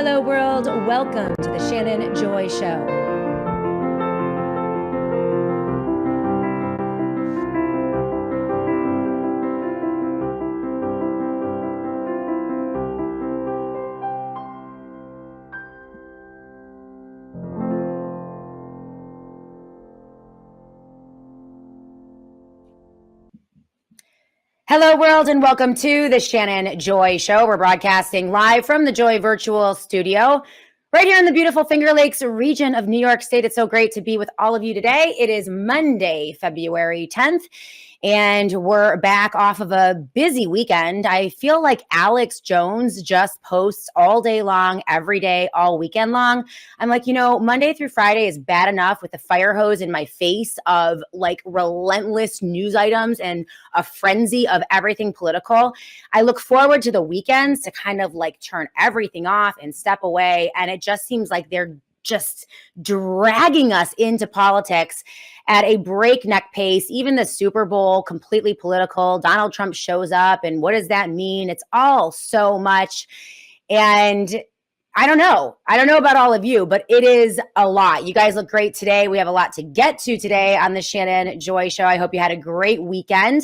Hello, world. Welcome to the Shannon Joy Show. Hello, world, and welcome to the Shannon Joy Show. We're broadcasting live from the Joy Virtual Studio right here in the beautiful Finger Lakes region of New York State. It's so great to be with all of you today. It is Monday, February 10th, and we're back off of a busy weekend. I feel like Alex Jones just posts all day long, every day, all weekend long. I'm like, Monday through Friday is bad enough with the fire hose in my face of like relentless news items and a frenzy of everything political. I look forward to the weekends to kind of like turn everything off and step away. And it just seems like they're just dragging us into politics at a breakneck pace. Even the Super Bowl, completely political. Donald Trump shows up, and what does that mean? It's all so much. And I don't know about all of you, but it is a lot. You guys look great today. We have a lot to get to today on the Shannon Joy Show. I hope you had a great weekend.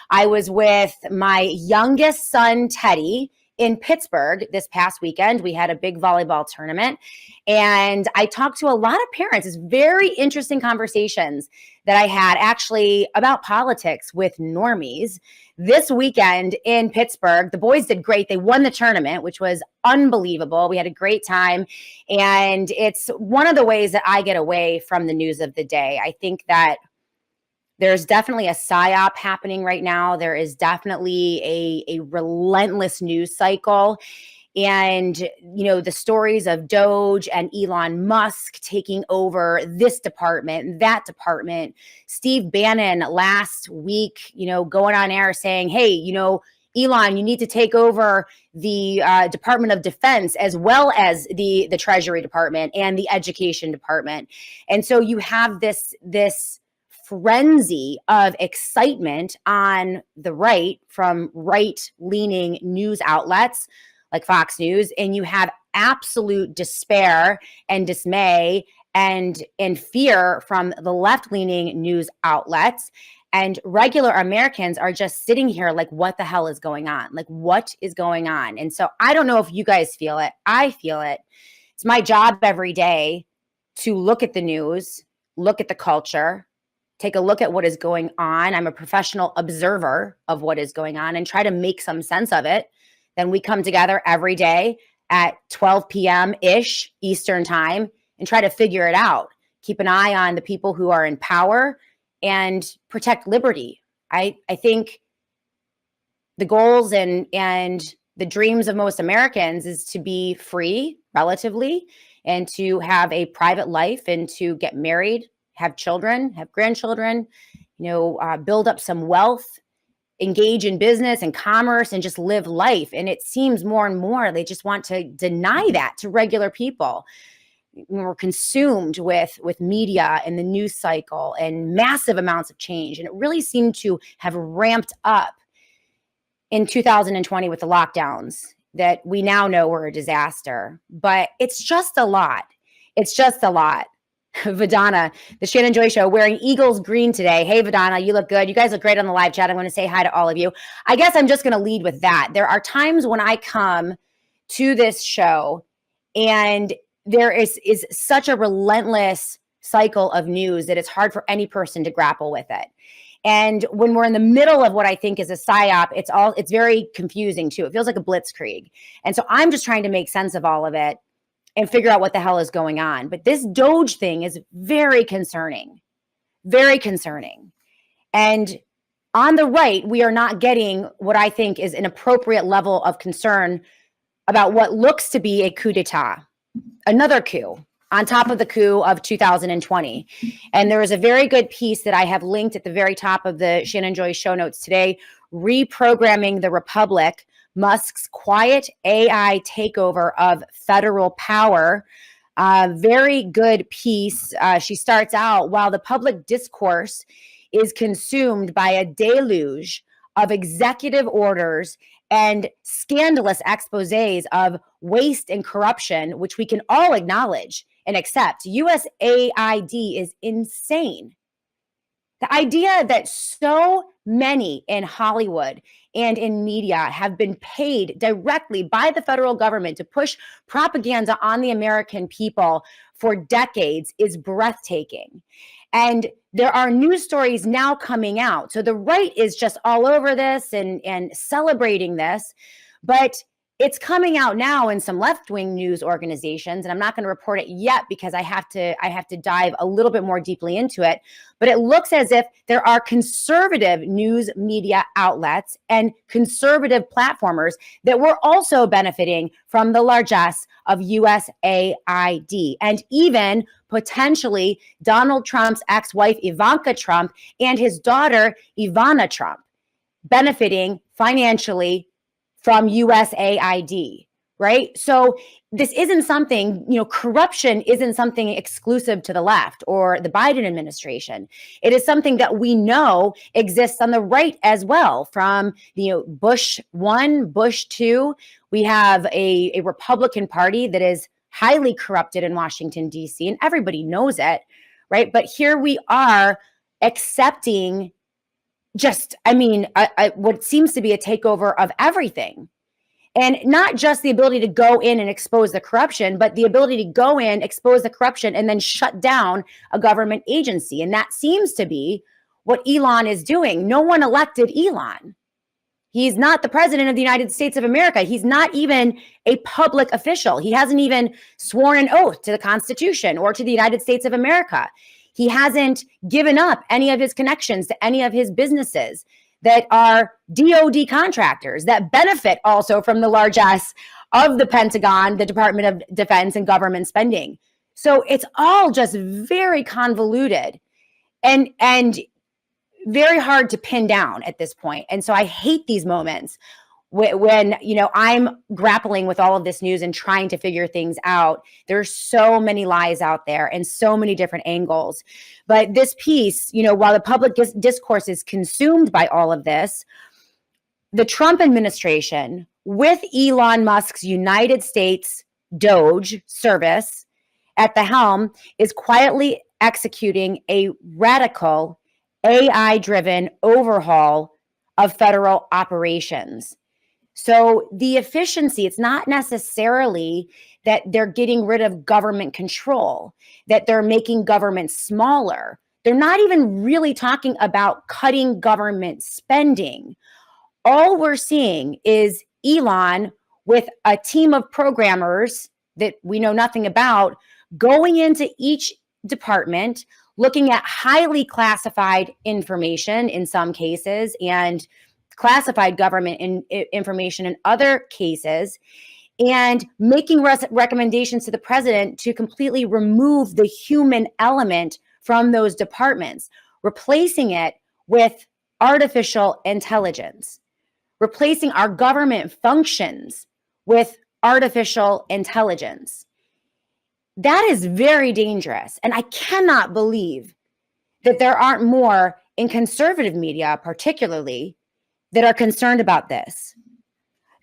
I was with my youngest son, Teddy, in Pittsburgh this past weekend. We had a big volleyball tournament, and I talked to a lot of parents. It's very interesting conversations that I had actually about politics with normies this weekend in Pittsburgh. The boys did great. They won the tournament, which was unbelievable. We had a great time, and it's one of the ways that I get away from the news of the day. I think that there's definitely a psyop happening right now. There is definitely a relentless news cycle. And, the stories of DoGE and Elon Musk taking over this department, that department. Steve Bannon last week, going on air saying, hey, Elon, you need to take over the Department of Defense as well as the Treasury Department and the Education Department. And so you have this frenzy of excitement on the right from right-leaning news outlets like Fox News, and you have absolute despair and dismay and fear from the left-leaning news outlets. And regular Americans are just sitting here like, what the hell is going on? Like, what is going on? And so I don't know if you guys feel it. I feel it. It's my job every day to look at the news, look at the culture, take a look at what is going on. I'm a professional observer of what is going on and try to make some sense of it. Then we come together every day at 12 p.m.-ish Eastern time and try to figure it out. Keep an eye on the people who are in power and protect liberty. I think the goals and the dreams of most Americans is to be free, relatively, and to have a private life and to get married, have children, have grandchildren, build up some wealth, engage in business and commerce, and just live life. And it seems more and more they just want to deny that to regular people. We're consumed with media and the news cycle and massive amounts of change. And it really seemed to have ramped up in 2020 with the lockdowns that we now know were a disaster. But it's just a lot. It's just a lot. Vidana, the Shannon Joy Show, wearing Eagles green today. Hey, Vidana, you look good. You guys look great on the live chat. I'm going to say hi to all of you. I guess I'm just going to lead with that. There are times when I come to this show and there is such a relentless cycle of news that it's hard for any person to grapple with it. And when we're in the middle of what I think is a psyop, it's very confusing too. It feels like a blitzkrieg. And so I'm just trying to make sense of all of it and figure out what the hell is going on. But this DoGE thing is very concerning, very concerning. And on the right, we are not getting what I think is an appropriate level of concern about what looks to be a coup d'etat, another coup on top of the coup of 2020. And there is a very good piece that I have linked at the very top of the Shannon Joy show notes today, Reprogramming the Republic, Musk's quiet AI takeover of federal power. Very good piece. She starts out, while the public discourse is consumed by a deluge of executive orders and scandalous exposés of waste and corruption, which we can all acknowledge and accept. USAID is insane. The idea that so many in Hollywood and in media have been paid directly by the federal government to push propaganda on the American people for decades is breathtaking. And there are news stories now coming out. So the right is just all over this and celebrating this, but it's coming out now in some left-wing news organizations, and I'm not going to report it yet because I have to dive a little bit more deeply into it. But it looks as if there are conservative news media outlets and conservative platformers that were also benefiting from the largesse of USAID, and even potentially Donald Trump's ex-wife Ivanka Trump and his daughter Ivana Trump benefiting financially from USAID, right? So this isn't something, corruption isn't something exclusive to the left or the Biden administration. It is something that we know exists on the right as well. From, Bush 1, Bush 2, we have a Republican Party that is highly corrupted in Washington, D.C., and everybody knows it, right? But here we are accepting what seems to be a takeover of everything. And not just the ability to go in and expose the corruption, but the ability to go in, expose the corruption, and then shut down a government agency. And that seems to be what Elon is doing. No one elected Elon. He's not the president of the United States of America. He's not even a public official. He hasn't even sworn an oath to the Constitution or to the United States of America. He hasn't given up any of his connections to any of his businesses that are DoD contractors that benefit also from the largesse of the Pentagon, the Department of Defense, and government spending. So it's all just very convoluted and very hard to pin down at this point. And so I hate these moments when I'm grappling with all of this news and trying to figure things out. There's so many lies out there and so many different angles. But this piece, while the public discourse is consumed by all of this, the Trump administration, with Elon Musk's United States DoGE service at the helm, is quietly executing a radical AI-driven overhaul of federal operations. So the efficiency, it's not necessarily that they're getting rid of government control, that they're making government smaller. They're not even really talking about cutting government spending. All we're seeing is Elon with a team of programmers that we know nothing about going into each department, looking at highly classified information in some cases and classified government information in other cases, and making recommendations to the president to completely remove the human element from those departments, replacing it with artificial intelligence, replacing our government functions with artificial intelligence. That is very dangerous. And I cannot believe that there aren't more in conservative media, particularly, that are concerned about this.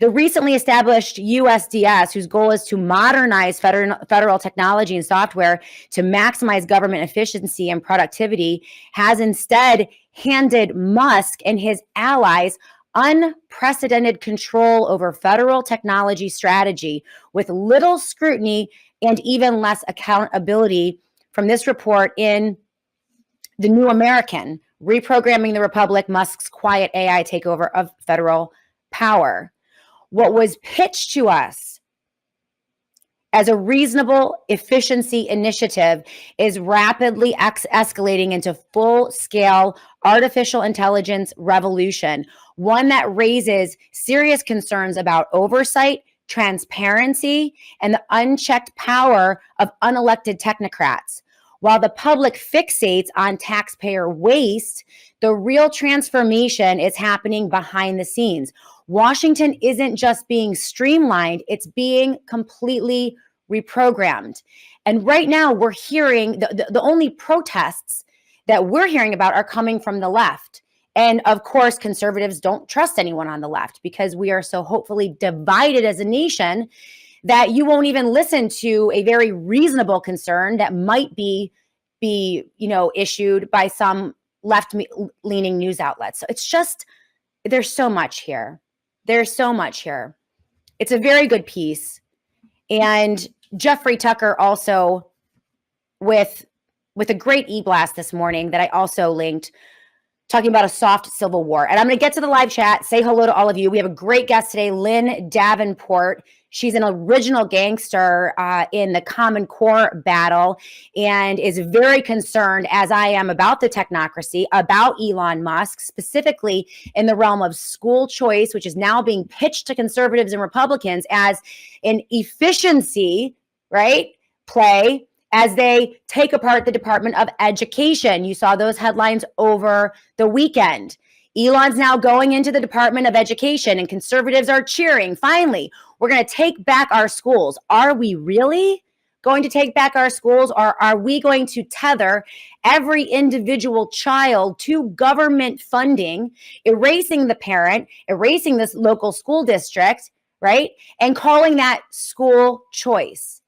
The recently established USDS, whose goal is to modernize federal technology and software to maximize government efficiency and productivity, has instead handed Musk and his allies unprecedented control over federal technology strategy with little scrutiny and even less accountability. From this report in The New American, Reprogramming the Republic, Musk's Quiet AI Takeover of Federal Power. What was pitched to us as a reasonable efficiency initiative is rapidly escalating into full-scale artificial intelligence revolution, one that raises serious concerns about oversight, transparency, and the unchecked power of unelected technocrats. While the public fixates on taxpayer waste, the real transformation is happening behind the scenes. Washington isn't just being streamlined, it's being completely reprogrammed. And right now we're hearing the only protests that we're hearing about are coming from the left And of course, conservatives don't trust anyone on the left because we are so hopefully divided as a nation that you won't even listen to a very reasonable concern that might be issued by some left-leaning news outlets. So it's just, there's so much here. There's so much here. It's a very good piece. And Jeffrey Tucker also with a great e-blast this morning that I also linked, talking about a soft civil war. And I'm going to get to the live chat, say hello to all of you. We have a great guest today, Lynn Davenport. She's an original gangster in the Common Core battle and is very concerned, as I am, about the technocracy, about Elon Musk, specifically in the realm of school choice, which is now being pitched to conservatives and Republicans as an efficiency, right, play as they take apart the Department of Education. You saw those headlines over the weekend. Elon's now going into the Department of Education and conservatives are cheering. Finally, we're going to take back our schools. Are we really going to take back our schools, or are we going to tether every individual child to government funding, erasing the parent, erasing this local school district, right? And calling that school choice.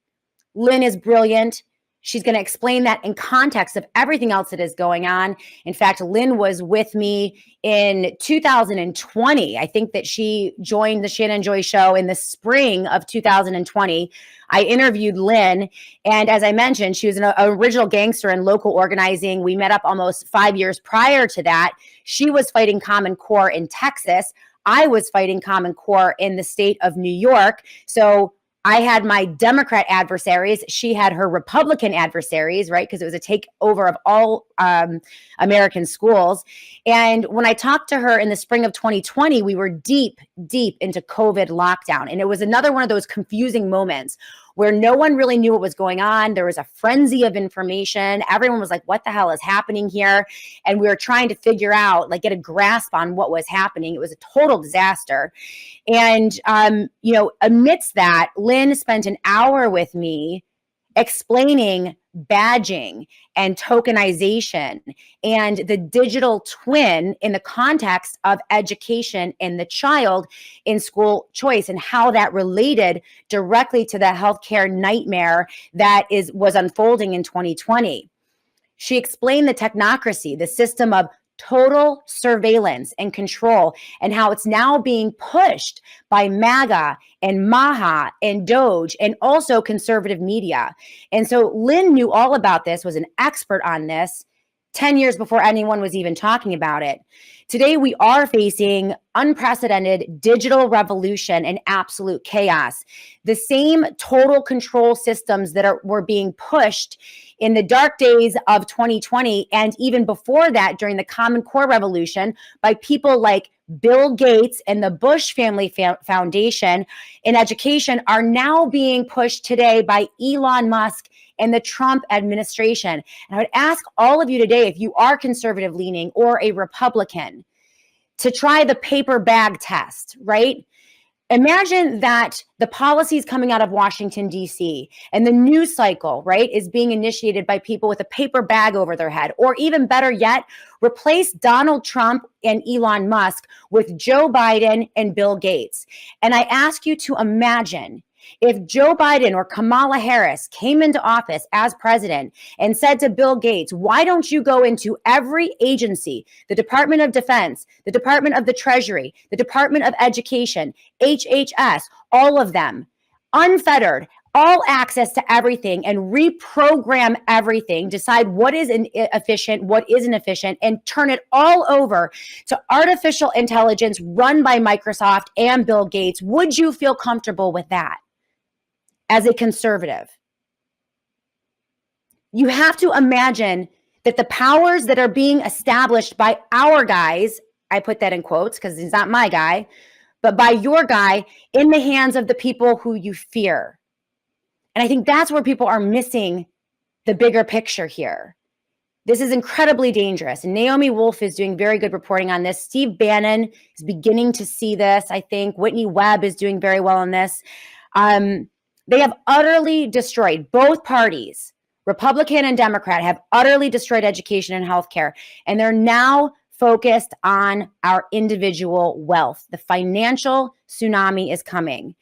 Lynn is brilliant. She's going to explain that in context of everything else that is going on. In fact, Lynn was with me in 2020. I think that she joined the Shannon Joy Show in the spring of 2020. I interviewed Lynn, and as I mentioned, she was an original gangster in local organizing. We met up almost 5 years prior to that. She was fighting Common Core in Texas. I was fighting Common Core in the state of New York. So I had my Democrat adversaries. She had her Republican adversaries, right? Because it was a takeover of all American schools. And when I talked to her in the spring of 2020, we were deep into COVID lockdown. And it was another one of those confusing moments where no one really knew what was going on. There was a frenzy of information. Everyone was like, what the hell is happening here? And we were trying to figure out, like, get a grasp on what was happening. It was a total disaster. And, amidst that, Lynn spent an hour with me explaining badging and tokenization and the digital twin in the context of education and the child in school choice, and how that related directly to the healthcare nightmare that was unfolding in 2020. She explained the technocracy, the system of total surveillance and control, and how it's now being pushed by MAGA and MAHA and DoGE and also conservative media. And so Lynn knew all about this, was an expert on this 10 years before anyone was even talking about it. Today, we are facing unprecedented digital revolution and absolute chaos. The same total control systems that were being pushed in the dark days of 2020 and even before that during the Common Core revolution by people like Bill Gates and the Bush Family Foundation in education are now being pushed today by Elon Musk and the Trump administration. And I would ask all of you today, if you are conservative leaning or a Republican, to try the paper bag test, right? Imagine that the policies coming out of Washington, D.C. and the news cycle, right, is being initiated by people with a paper bag over their head. Or even better yet, replace Donald Trump and Elon Musk with Joe Biden and Bill Gates. And I ask you to imagine if Joe Biden or Kamala Harris came into office as president and said to Bill Gates, why don't you go into every agency, the Department of Defense, the Department of the Treasury, the Department of Education, HHS, all of them, unfettered, all access to everything, and reprogram everything, decide what is efficient, what isn't efficient, and turn it all over to artificial intelligence run by Microsoft and Bill Gates? Would you feel comfortable with that? As a conservative, you have to imagine that the powers that are being established by our guys, I put that in quotes because he's not my guy, but by your guy, in the hands of the people who you fear. And I think that's where people are missing the bigger picture here. This is incredibly dangerous. And Naomi Wolf is doing very good reporting on this. Steve Bannon is beginning to see this, I think. Whitney Webb is doing very well on this. They have utterly destroyed, both parties, Republican and Democrat, have utterly destroyed education and healthcare. And they're now focused on our individual wealth. The financial tsunami is coming.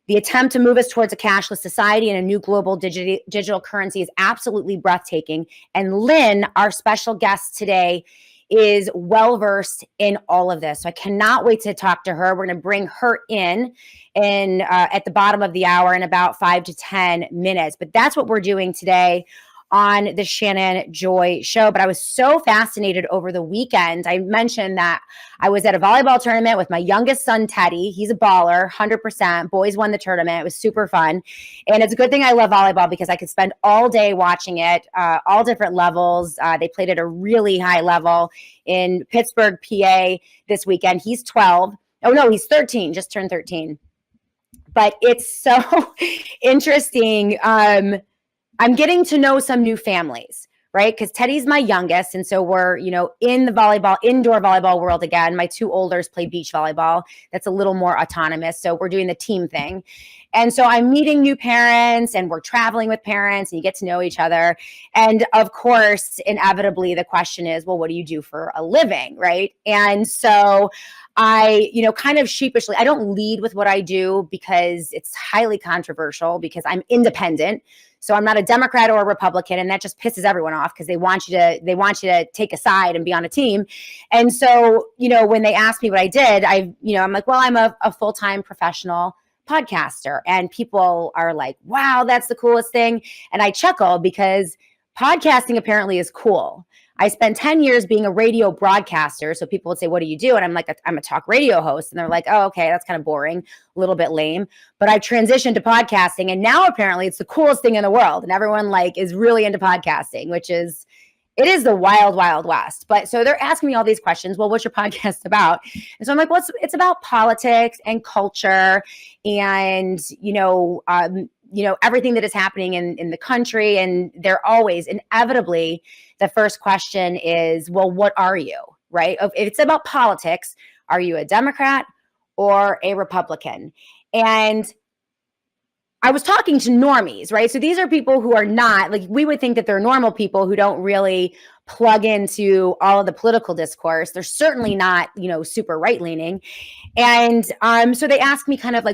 The attempt to move us towards a cashless society and a new global digital currency is absolutely breathtaking. And Lynn, our special guest today, is well-versed in all of this. So I cannot wait to talk to her. We're going to bring her in at the bottom of the hour in about 5 to 10 minutes. But that's what we're doing today on the Shannon Joy Show. But I was so fascinated over the weekend. I mentioned that I was at a volleyball tournament with my youngest son, Teddy. He's a baller, 100%. Boys won the tournament. It was super fun. And it's a good thing I love volleyball because I could spend all day watching it, all different levels. They played at a really high level in Pittsburgh, PA this weekend. He's 12. Oh, no, he's 13, just turned 13. But it's so interesting. I'm getting to know some new families, right? Because Teddy's my youngest. And so we're, in the indoor volleyball world again. My two olders play beach volleyball. That's a little more autonomous. So we're doing the team thing. And so I'm meeting new parents and we're traveling with parents and you get to know each other. And of course, inevitably, the question is, well, what do you do for a living, right? And so I, kind of sheepishly, I don't lead with what I do because it's highly controversial because I'm independent. So I'm not a Democrat or a Republican, and that just pisses everyone off because they want you to take a side and be on a team. And so, when they asked me what I did, I'm like, well, I'm a full-time professional podcaster. And people are like, wow, that's the coolest thing. And I chuckle because podcasting apparently is cool. I spent 10 years being a radio broadcaster. So people would say, what do you do? And I'm like, I'm a talk radio host. And they're like, oh, okay, that's kind of boring, a little bit lame. But I've transitioned to podcasting. And now apparently it's the coolest thing in the world. And everyone is really into podcasting, it is the wild, wild west. But so they're asking me all these questions. Well, what's your podcast about? And so I'm like, well, it's about politics and culture and, everything that is happening in the country. And they're always inevitably, the first question is, well, what are you, right? If it's about politics, are you a Democrat or a Republican? And I was talking to normies, right? So these are people who are not, we would think that they're normal people who don't really plug into all of the political discourse. They're certainly not, super right-leaning. And so they asked me kind of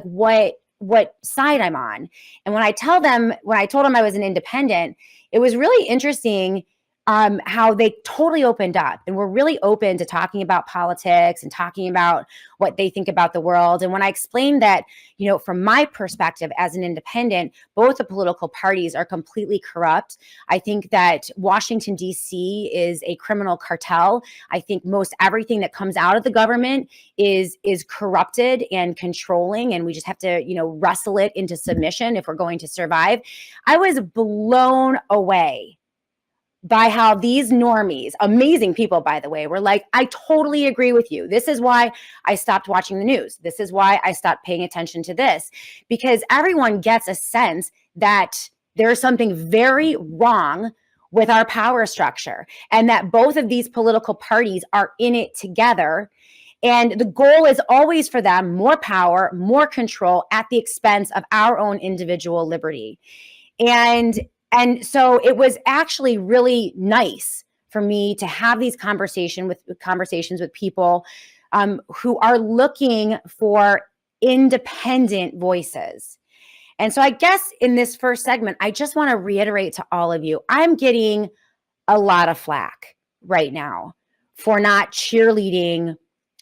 what side I'm on. And when I told them I was an independent, it was really interesting how they totally opened up and were really open to talking about politics and talking about what they think about the world. And when I explained that, from my perspective as an independent, both the political parties are completely corrupt. I think that Washington, D.C. is a criminal cartel. I think most everything that comes out of the government is corrupted and controlling, and we just have to, wrestle it into submission if we're going to survive. I was blown away by how these normies, amazing people, by the way, were like, I totally agree with you. This is why I stopped watching the news. This is why I stopped paying attention to this, because everyone gets a sense that there's something very wrong with our power structure and that both of these political parties are in it together. And the goal is always for them more power, more control at the expense of our own individual liberty. And so it was actually really nice for me to have these conversations with people who are looking for independent voices. And so I guess in this first segment, I just want to reiterate to all of you, I'm getting a lot of flack right now for not cheerleading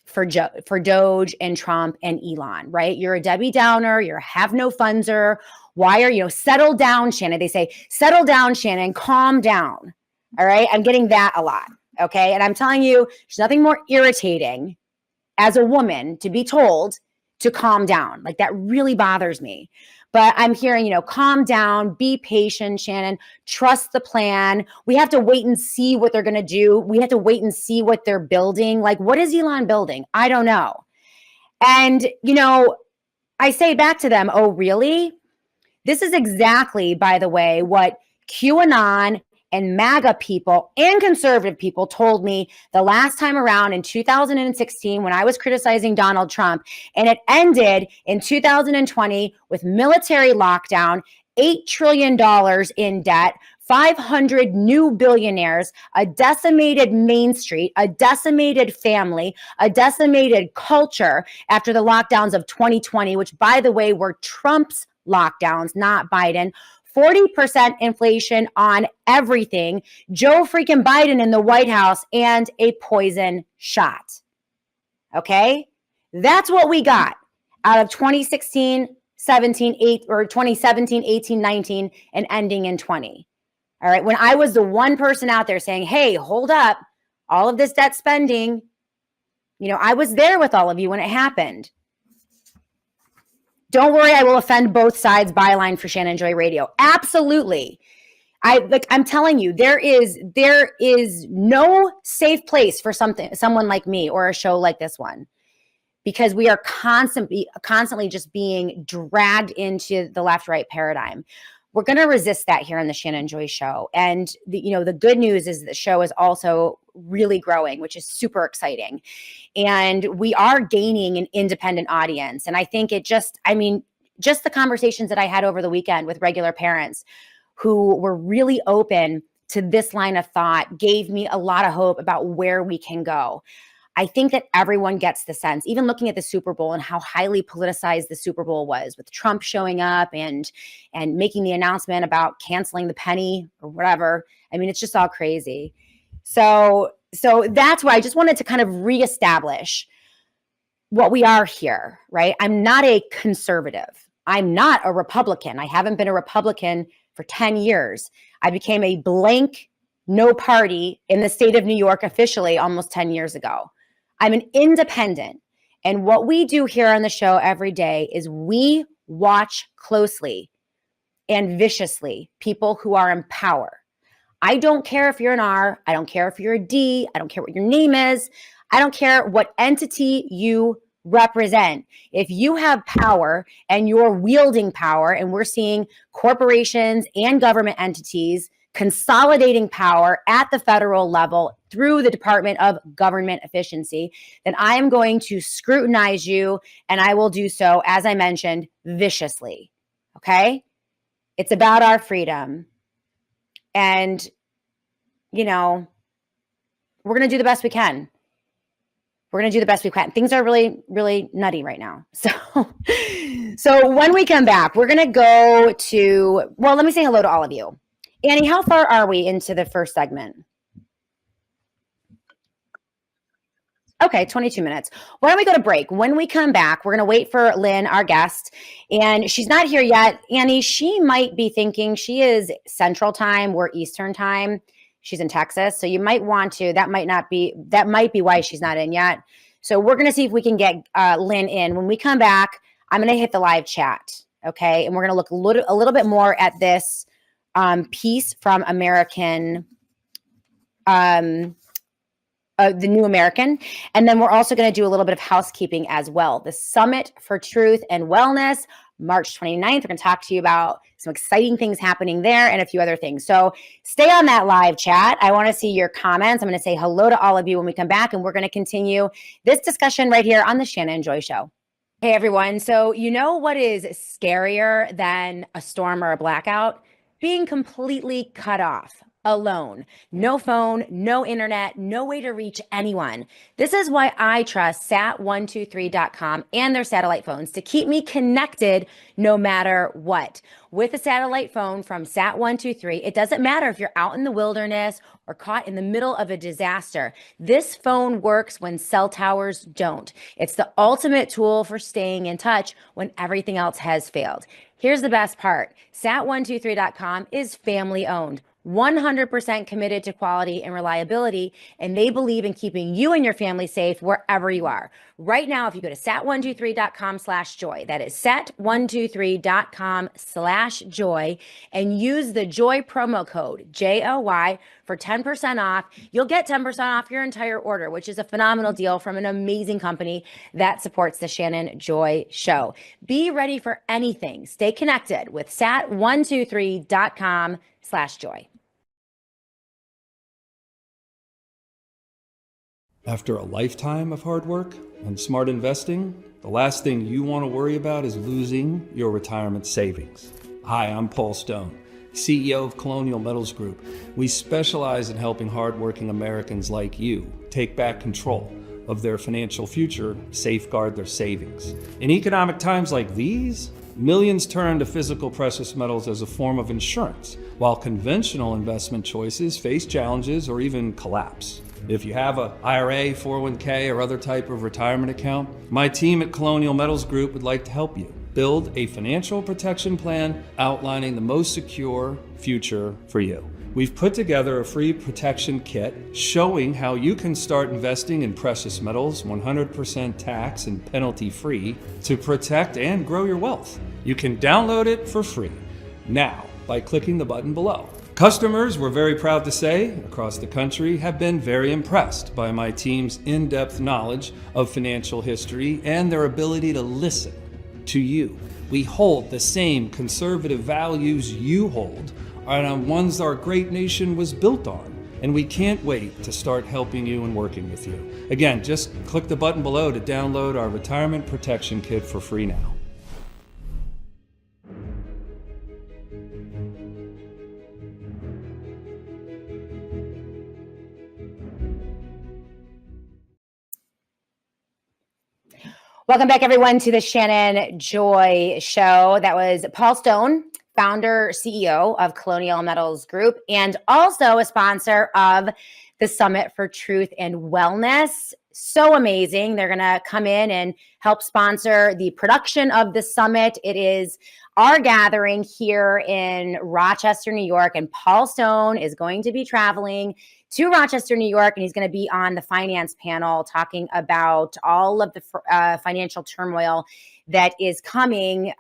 for DoGE and Trump and Elon, right? You're a Debbie Downer, you're a have no funser. Why are you, settle down, Shannon? They say, settle down, Shannon, calm down. All right. I'm getting that a lot. Okay. And I'm telling you, there's nothing more irritating as a woman to be told to calm down. That really bothers me. But I'm hearing, calm down, be patient, Shannon, trust the plan. We have to wait and see what they're going to do. We have to wait and see what they're building. What is Elon building? I don't know. And, I say back to them, oh, really? This is exactly, by the way, what QAnon and MAGA people and conservative people told me the last time around in 2016 when I was criticizing Donald Trump. And it ended in 2020 with military lockdown $8 trillion in debt, 500 new billionaires, a decimated Main Street, a decimated family, a decimated culture after the lockdowns of 2020, which, by the way, were Trump's lockdowns, not Biden. 40% inflation on everything, Joe freaking Biden in the White House, and a poison shot. Okay? That's what we got out of 2016, 17, 8, or 2017, 18, 19, and ending in 20. All right. When I was the one person out there saying, hey, hold up, all of this debt spending, I was there with all of you when it happened. Don't worry, I will offend both sides byline for Shannon Joy Radio. Absolutely. I'm telling you, there is no safe place for someone like me or a show like this one, because we are constantly just being dragged into the left-right paradigm. We're going to resist that here on the Shannon Joy Show. And the good news is the show is also really growing, which is super exciting. And we are gaining an independent audience. And I think just the conversations that I had over the weekend with regular parents who were really open to this line of thought gave me a lot of hope about where we can go. I think that everyone gets the sense, even looking at the Super Bowl and how highly politicized the Super Bowl was, with Trump showing up and making the announcement about canceling the penny or whatever. I mean, it's just all crazy. So that's why I just wanted to kind of reestablish what we are here, right? I'm not a conservative. I'm not a Republican. I haven't been a Republican for 10 years. I became a blank no party in the state of New York officially almost 10 years ago. I'm an independent. And what we do here on the show every day is we watch closely and viciously people who are in power. I don't care if you're an R. I don't care if you're a D. I don't care what your name is. I don't care what entity you represent. If you have power and you're wielding power, and we're seeing corporations and government entities consolidating power at the federal level through the Department of Government Efficiency, then I am going to scrutinize you, and I will do so, as I mentioned, viciously. Okay? It's about our freedom. And, we're going to do the best we can. We're going to do the best we can. Things are really, really nutty right now. So when we come back, we're going to go to, well, let me say hello to all of you. Annie, how far are we into the first segment? Okay, 22 minutes. Why don't we go to break? When we come back, we're going to wait for Lynn, our guest, and she's not here yet. Annie, she might be thinking she is Central Time, we're Eastern Time. She's in Texas, so you might want to, that might be why she's not in yet. So we're going to see if we can get Lynn in. When we come back, I'm going to hit the live chat, okay? And we're going to look a little bit more at this piece from American, the New American. And then we're also going to do a little bit of housekeeping as well. The Summit for Truth and Wellness, March 29th. We're going to talk to you about some exciting things happening there and a few other things. So stay on that live chat. I want to see your comments. I'm going to say hello to all of you when we come back, and we're going to continue this discussion right here on the Shannon Joy Show. Hey, everyone. So what is scarier than a storm or a blackout? Being completely cut off, alone, no phone, no internet, no way to reach anyone. This is why I trust sat123.com and their satellite phones to keep me connected no matter what. With a satellite phone from Sat123, it doesn't matter if you're out in the wilderness or caught in the middle of a disaster. This phone works when cell towers don't. It's the ultimate tool for staying in touch when everything else has failed. Here's the best part. Sat123.com is family owned, 100% committed to quality and reliability, and they believe in keeping you and your family safe wherever you are. Right now, if you go to sat123.com/joy, that is sat123.com/joy, and use the JOY promo code, JOY, for 10% off, you'll get 10% off your entire order, which is a phenomenal deal from an amazing company that supports the Shannon Joy Show. Be ready for anything. Stay connected with sat123.com/joy. After a lifetime of hard work and smart investing, the last thing you want to worry about is losing your retirement savings. Hi, I'm Paul Stone, CEO of Colonial Metals Group. We specialize in helping hardworking Americans like you take back control of their financial future, safeguard their savings. In economic times like these, millions turn to physical precious metals as a form of insurance, while conventional investment choices face challenges or even collapse. If you have a IRA, 401k, or other type of retirement account, my team at Colonial Metals Group would like to help you build a financial protection plan outlining the most secure future for you. We've put together a free protection kit showing how you can start investing in precious metals 100% tax and penalty free to protect and grow your wealth. You can download it for free now by clicking the button below. Customers, we're very proud to say, across the country have been very impressed by my team's in-depth knowledge of financial history and their ability to listen to you. We hold the same conservative values you hold and ones our great nation was built on. And we can't wait to start helping you and working with you. Again, just click the button below to download our retirement protection kit for free now. Welcome back, everyone, to the Shannon Joy Show. That was Paul Stone, founder, CEO of Colonial Metals Group, and also a sponsor of the Summit for Truth and Wellness. So amazing. They're going to come in and help sponsor the production of the summit. It is our gathering here in Rochester, New York, and Paul Stone is going to be traveling to Rochester, New York, and he's going to be on the finance panel talking about all of the financial turmoil that is coming.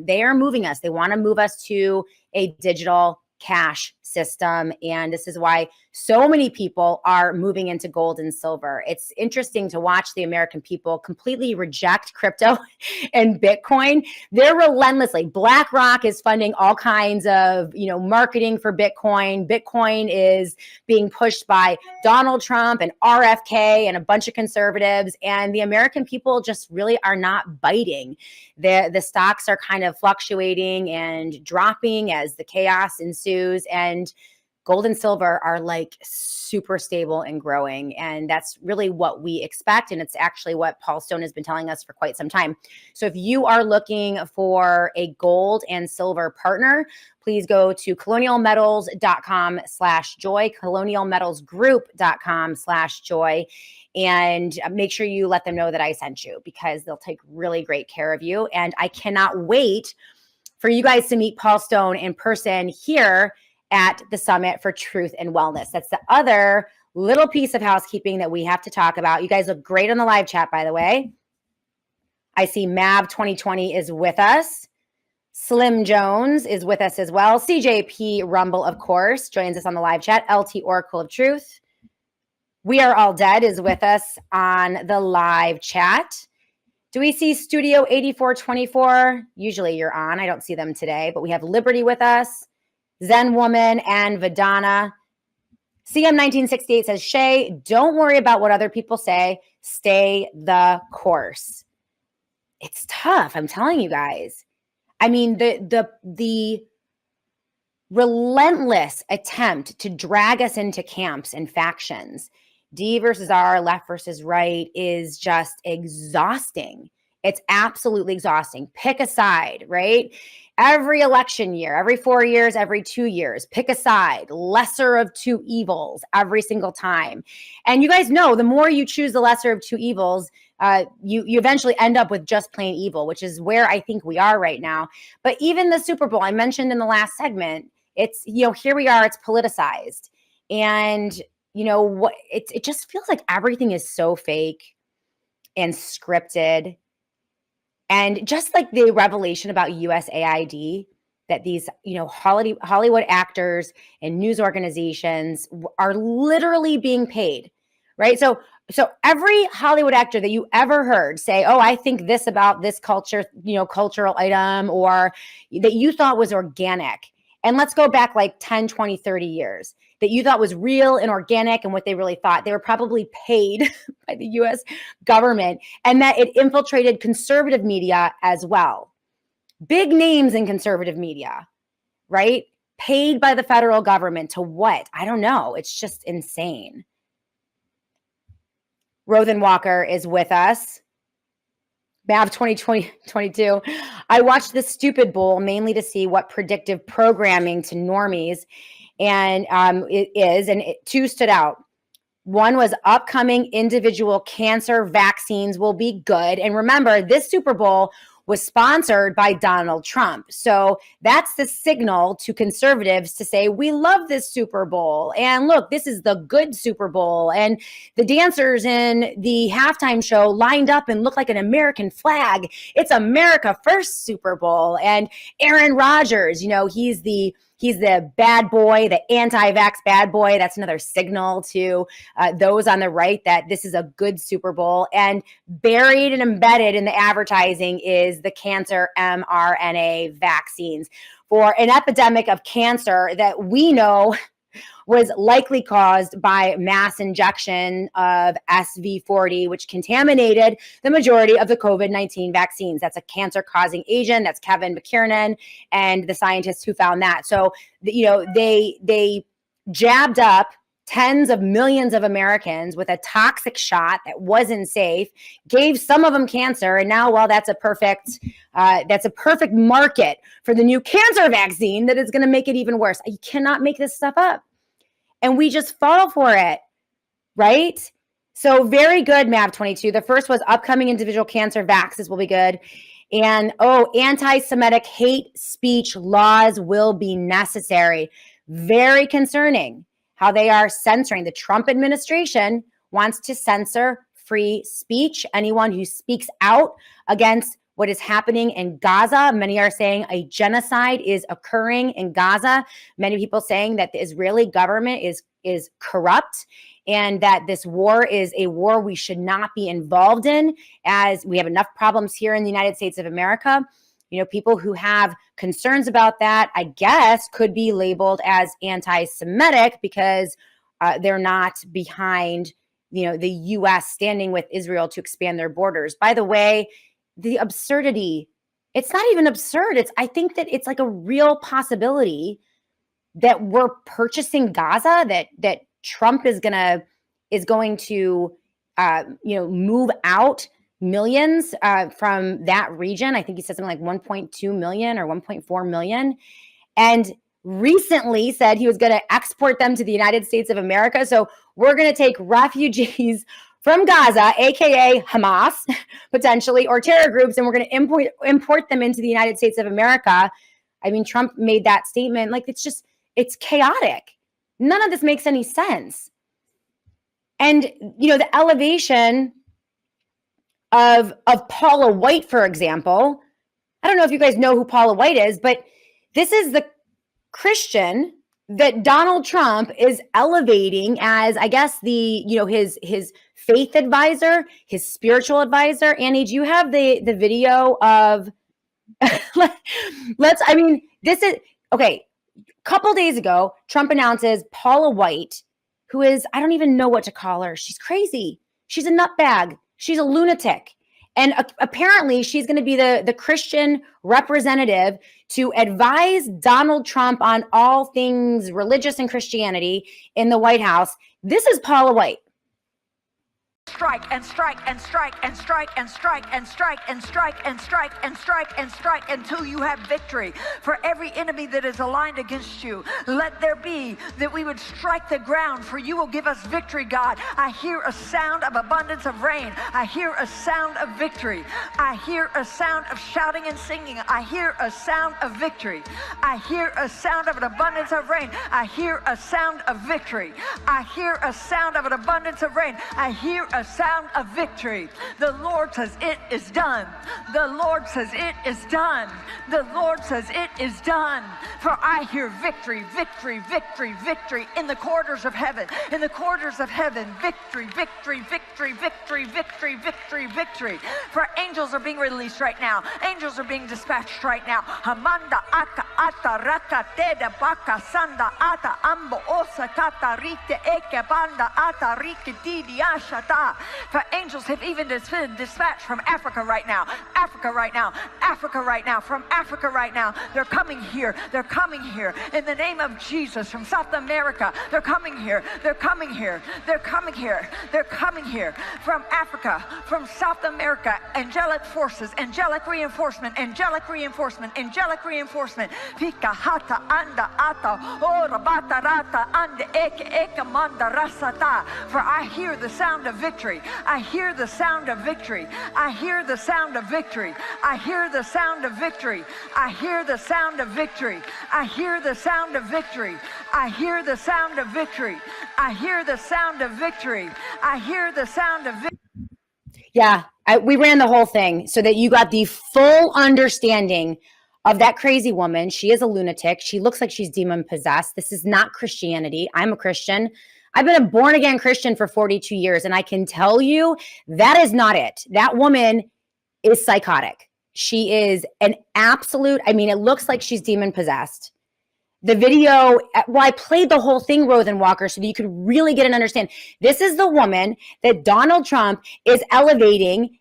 They are moving us. They want to move us to a digital cash system. And this is why so many people are moving into gold and silver. It's interesting to watch the American people completely reject crypto and Bitcoin. They're relentlessly. BlackRock is funding all kinds of, marketing for Bitcoin. Bitcoin is being pushed by Donald Trump and RFK and a bunch of conservatives. And the American people just really are not biting. The stocks are kind of fluctuating and dropping as the chaos ensues. And gold and silver are like super stable and growing. And that's really what we expect. And it's actually what Paul Stone has been telling us for quite some time. So if you are looking for a gold and silver partner, please go to colonialmetals.com/joy, colonialmetalsgroup.com/joy, and make sure you let them know that I sent you, because they'll take really great care of you. And I cannot wait for you guys to meet Paul Stone in person here at the Summit for Truth and Wellness. That's the other little piece of housekeeping that we have to talk about. You guys look great on the live chat, by the way. I see Mav 2020 is with us. Slim Jones is with us as well. CJP Rumble, of course, joins us on the live chat. LT Oracle of Truth. We Are All Dead is with us on the live chat. Do we see Studio 8424? Usually you're on. I don't see them today, but we have Liberty with us, Zen Woman, and Vidana. CM1968 says, Shay, don't worry about what other people say. Stay the course. It's tough. I'm telling you guys. I mean, the relentless attempt to drag us into camps and factions, D versus R, left versus right, is just exhausting. It's absolutely exhausting. Pick a side, right? Every election year, every 4 years, every 2 years, pick a side, lesser of two evils every single time. And you guys know, the more you choose the lesser of two evils, you eventually end up with just plain evil, which is where I think we are right now. But even the Super Bowl, I mentioned in the last segment, it's, here we are, it's politicized. And what it just feels like everything is so fake and scripted. And just like the revelation about USAID, that these, Hollywood actors and news organizations are literally being paid, right? So every Hollywood actor that you ever heard say, oh, I think this about this culture, cultural item, or that you thought was organic. And let's go back like 10, 20, 30 years, that you thought was real and organic and what they really thought. They were probably paid by the US government, and that it infiltrated conservative media as well. Big names in conservative media, right? Paid by the federal government to what? I don't know. It's just insane. Rothen Walker is with us. MAV 2022. I watched the Stupid Bowl mainly to see what predictive programming to normies and it is, and two stood out. One was upcoming individual cancer vaccines will be good. And remember, this Super Bowl was sponsored by Donald Trump. So that's the signal to conservatives to say, we love this Super Bowl. And look, this is the good Super Bowl. And the dancers in the halftime show lined up and looked like an American flag. It's America First Super Bowl. And Aaron Rodgers, you know, he's the bad boy, the anti-vax bad boy. That's another signal to those on the right that this is a good Super Bowl. And buried and embedded in the advertising is the cancer mRNA vaccines for an epidemic of cancer that we know was likely caused by mass injection of SV40, which contaminated the majority of the COVID-19 vaccines. That's a cancer-causing agent. That's Kevin McKiernan and the scientists who found that. So, you know, they jabbed up tens of millions of Americans with a toxic shot that wasn't safe, gave some of them cancer, and now, well, that's a perfect market for the new cancer vaccine that is going to make it even worse. You cannot make this stuff up. And we just fall for it, right? So very good, MAV 22. The first was upcoming individual cancer vaccines will be good. And, anti-Semitic hate speech laws will be necessary. Very concerning how they are censoring. The Trump administration wants to censor free speech. Anyone who speaks out against what is happening in Gaza. Many are saying a genocide is occurring in Gaza. Many people saying that the Israeli government is corrupt and that this war is a war we should not be involved in, as we have enough problems here in the United States of America. You know, people who have concerns about that, I guess, could be labeled as anti-Semitic because they're not behind, you know, the U.S. standing with Israel to expand their borders. By the way, the absurdity, it's not even absurd. I think that it's like a real possibility that we're purchasing Gaza, that Trump is going to move out millions from that region. I think he said something like 1.2 million or 1.4 million. And recently said he was going to export them to the United States of America. So we're going to take refugees from Gaza, aka Hamas, potentially, or terror groups, and we're going to import them into the United States of America. I mean, Trump made that statement. Like, it's chaotic. None of this makes any sense. And, you know, the elevation of Paula White, for example, I don't know if you guys know who Paula White is, but this is the Christian that Donald Trump is elevating as, I guess, his faith advisor, his spiritual advisor. Annie, do you have the video of, this is, okay, a couple days ago, Trump announces Paula White, who is, I don't even know what to call her. She's crazy. She's a nutbag. She's a lunatic. And apparently she's going to be the Christian representative to advise Donald Trump on all things religious and Christianity in the White House. This is Paula White. Strike and strike and strike and strike and strike and strike and strike and strike and strike and strike until you have victory. For every enemy that is aligned against you, let there be that we would strike the ground, for you will give us victory, God. I hear a sound of abundance of rain. I hear a sound of victory. I hear a sound of shouting and singing. I hear a sound of victory. I hear a sound of an abundance of rain. I hear a sound of victory. I hear a sound of an abundance of rain. I hear a sound of victory. The Lord says it is done. The Lord says it is done. The Lord says it is done. For I hear victory, victory, victory, victory in the corridors of heaven. In the corridors of heaven, victory, victory, victory, victory, victory, victory, victory. For angels are being released right now. Angels are being dispatched right now. Hamanda aka ata raka teda baka sanda ata ambo osa kata rite eke banda ata rike didi ashata. For angels have even been dispatched from Africa right now. Africa right now. Africa right now. From Africa right now. They're coming here. They're coming here. In the name of Jesus. From South America. They're coming here. They're coming here. They're coming here. They're coming here. From Africa. From South America. Angelic forces. Angelic reinforcement. Angelic reinforcement. Angelic reinforcement. Pika hata anda ata. Ora bata rata anda eke eke manda rasata. For I hear the sound of victory. I hear the sound of victory. I hear the sound of victory. I hear the sound of victory. I hear the sound of victory. I hear the sound of victory. I hear the sound of victory. I hear the sound of victory. I hear the sound of victory. Yeah, we ran the whole thing so that you got the full understanding of that crazy woman. She is a lunatic. She looks like she's demon possessed. This is not Christianity. I'm a Christian. I've been a born again Christian for 42 years, and I can tell you that is not it. That woman is psychotic. She is an absolute, I mean, it looks like she's demon possessed. The video, well, I played the whole thing, Rothen Walker, so that you could really get an understand. This is the woman that Donald Trump is elevating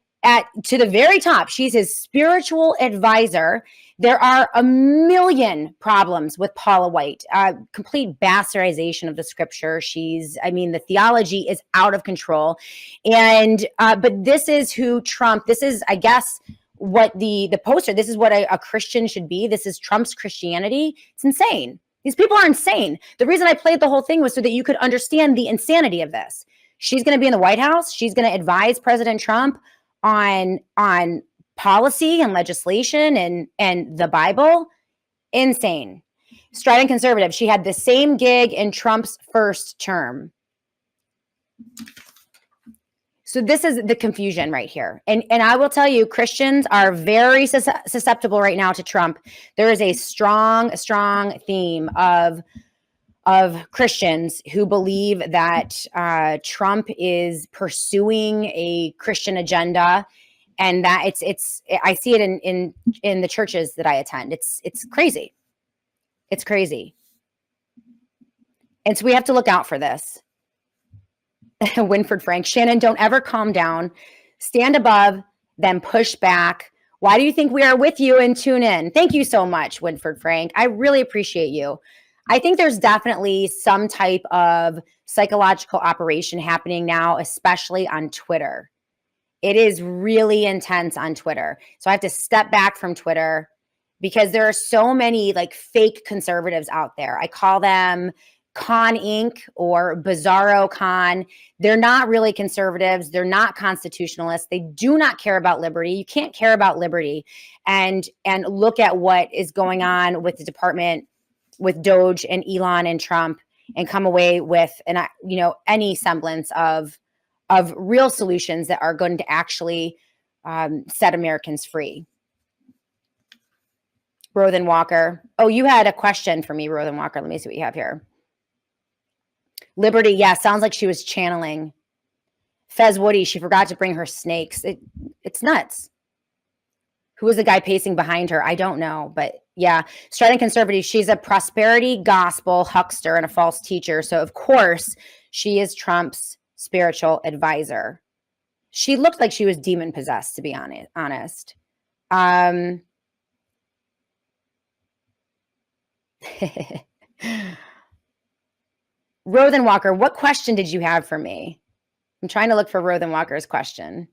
to the very top. She's his spiritual advisor. There are a million problems with Paula White, complete bastardization of the scripture. The theology is out of control. And, but this is who Trump, this is, I guess, what the poster, this is what a Christian should be. This is Trump's Christianity. It's insane. These people are insane. The reason I played the whole thing was so that you could understand the insanity of this. She's going to be in the White House. She's going to advise President Trump on policy and legislation and the Bible. Insane. Strident conservative. She had the same gig in Trump's first term. So this is the confusion right here. And I will tell you, Christians are very susceptible right now to Trump. There is a strong theme of Christians who believe that Trump is pursuing a Christian agenda, and that it's I see it in the churches that I attend. It's crazy. It's crazy. And so we have to look out for this. Winford Frank, Shannon, don't ever calm down. Stand above, then push back. Why do you think we are with you, and tune in? Thank you so much, Winford Frank. I really appreciate you. I think there's definitely some type of psychological operation happening now, especially on Twitter. It is really intense on Twitter. So I have to step back from Twitter because there are so many like fake conservatives out there. I call them Con Inc. or Bizarro Con. They're not really conservatives. They're not constitutionalists. They do not care about liberty. You can't care about liberty and look at what is going on with the department, with DoGE and Elon and Trump, and come away with any semblance of real solutions that are going to actually set Americans free. Rothen Walker. Oh, you had a question for me, Rothen Walker. Let me see what you have here. Liberty, yeah, sounds like she was channeling. Fez Woody, she forgot to bring her snakes. It's nuts. Who was the guy pacing behind her? I don't know, but yeah. Strident conservative, she's a prosperity gospel huckster and a false teacher. So of course, she is Trump's spiritual advisor. She looked like she was demon possessed, to be honest. Rothen Walker, what question did you have for me? I'm trying to look for Rothen Walker's question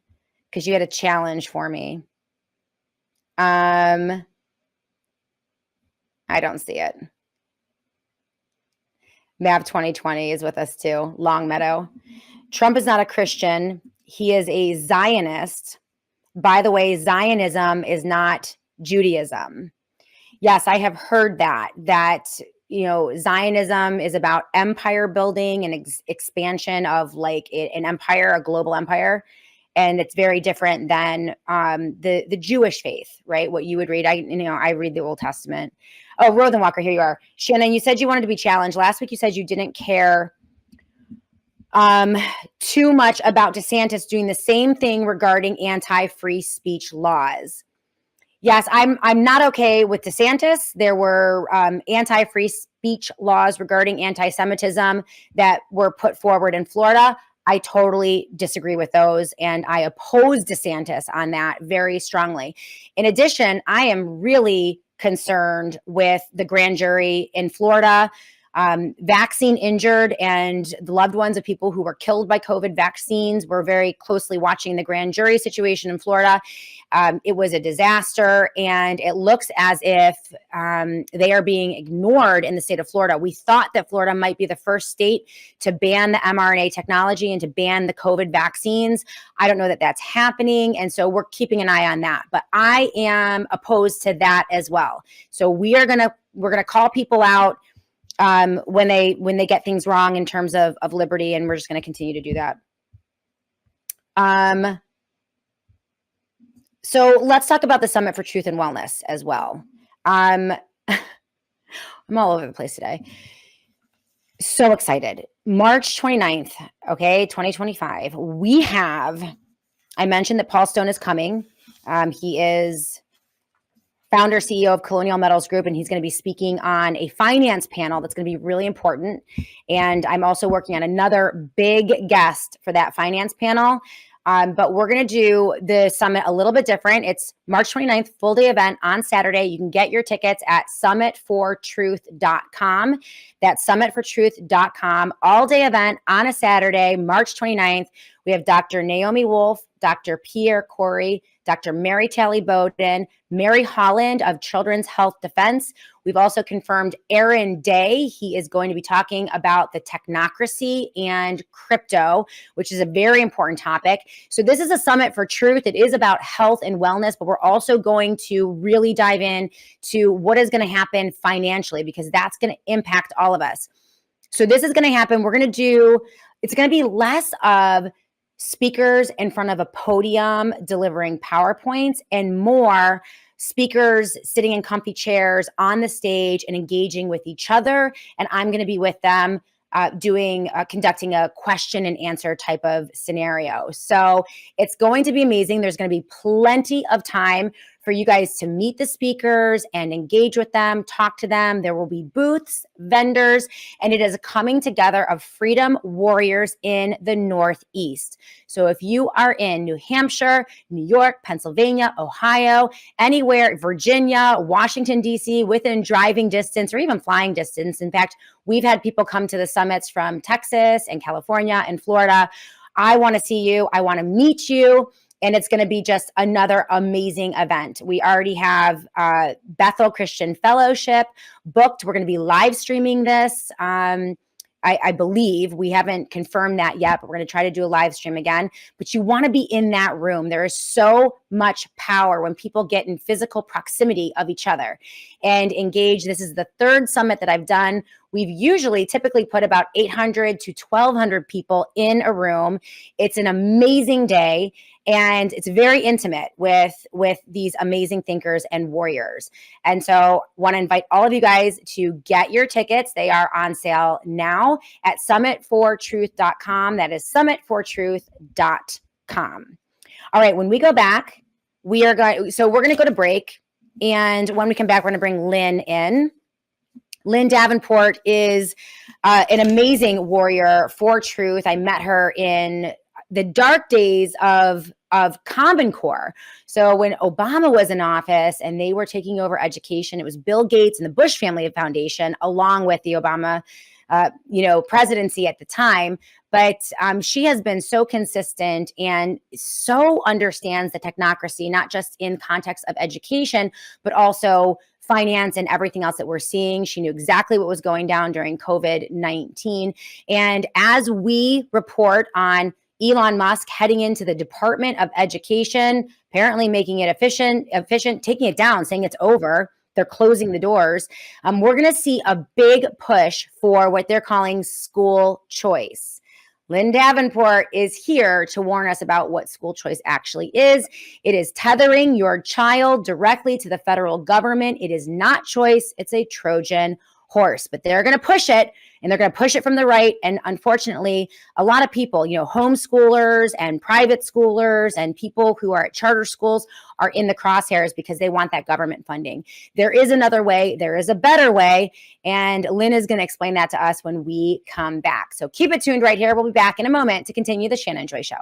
because you had a challenge for me. I don't see it. Mav 2020 is with us too. Longmeadow. Trump is not a Christian. He is a Zionist. By the way, Zionism is not Judaism. Yes, I have heard that Zionism is about empire building and expansion of like an empire, a global empire. And it's very different than the Jewish faith, right? What you would read. I read the Old Testament. Oh, Rothen Walker, here you are. Shannon, you said you wanted to be challenged. Last week you said you didn't care too much about DeSantis doing the same thing regarding anti-free speech laws. Yes, I'm not okay with DeSantis. There were anti-free speech laws regarding anti-Semitism that were put forward in Florida. I totally disagree with those, and I oppose DeSantis on that very strongly. In addition, I am really concerned with the grand jury in Florida, vaccine injured and the loved ones of people who were killed by COVID vaccines. We're very closely watching the grand jury situation in Florida. It was a disaster, and it looks as if they are being ignored in the state of Florida. We thought that Florida might be the first state to ban the mRNA technology and to ban the COVID vaccines. I don't know that that's happening, and so we're keeping an eye on that. But I am opposed to that as well. So we're gonna call people out when they get things wrong in terms of liberty, and we're just going to continue to do that. So let's talk about the Summit for Truth and Wellness as well. I'm all over the place today. So excited. March 29th, okay, 2025. I mentioned that Paul Stone is coming. He is founder, CEO of Colonial Metals Group, and he's going to be speaking on a finance panel that's going to be really important. And I'm also working on another big guest for that finance panel. But we're going to do the summit a little bit different. It's March 29th, full day event on Saturday. You can get your tickets at summitfortruth.com. That's summitfortruth.com. All day event on a Saturday, March 29th. We have Dr. Naomi Wolf, Dr. Pierre Corey, Dr. Mary Talley Bowden, Mary Holland of Children's Health Defense. We've also confirmed Aaron Day. He is going to be talking about the technocracy and crypto, which is a very important topic. So this is a summit for truth. It is about health and wellness, but we're also going to really dive in to what is going to happen financially, because that's going to impact all of us. So this is going to happen. It's going to be less of speakers in front of a podium delivering PowerPoints and more speakers sitting in comfy chairs on the stage and engaging with each other. And I'm going to be with them conducting a question and answer type of scenario. So it's going to be amazing. There's going to be plenty of time for you guys to meet the speakers and engage with them, talk to them. There will be booths, vendors, and it is a coming together of freedom warriors in the Northeast. So if you are in New Hampshire, New York, Pennsylvania, Ohio, anywhere, Virginia, Washington, D.C., within driving distance or even flying distance. In fact, we've had people come to the summits from Texas and California and Florida. I want to see you. I want to meet you. And it's going to be just another amazing event. We already have Bethel Christian Fellowship booked. We're going to be live streaming this. I believe. We haven't confirmed that yet, but we're going to try to do a live stream again. But you want to be in that room. There is so much power when people get in physical proximity of each other and engage. This is the third summit that I've done. We've typically put about 800 to 1,200 people in a room. It's an amazing day. And it's very intimate with these amazing thinkers and warriors. And so want to invite all of you guys to get your tickets. They are on sale now at summitfortruth.com. That is summitfortruth.com. All right, when we go back, we're going to go to break. And when we come back, we're going to bring Lynn in. Lynn Davenport is an amazing warrior for truth. I met her in the dark days of Common Core. So when Obama was in office and they were taking over education, it was Bill Gates and the Bush Family Foundation, along with the Obama, presidency at the time. But she has been so consistent and so understands the technocracy, not just in context of education, but also finance and everything else that we're seeing. She knew exactly what was going down during COVID-19. And as we report on Elon Musk heading into the Department of Education, apparently making it efficient, taking it down, saying it's over. They're closing the doors. We're going to see a big push for what they're calling school choice. Lynn Davenport is here to warn us about what school choice actually is. It is tethering your child directly to the federal government. It is not choice. It's a Trojan horse, but they're going to push it, and they're going to push it from the right. And unfortunately, a lot of people, homeschoolers and private schoolers and people who are at charter schools are in the crosshairs because they want that government funding. There is another way. There is a better way. And Lynn is going to explain that to us when we come back. So keep it tuned right here. We'll be back in a moment to continue the Shannon Joy Show.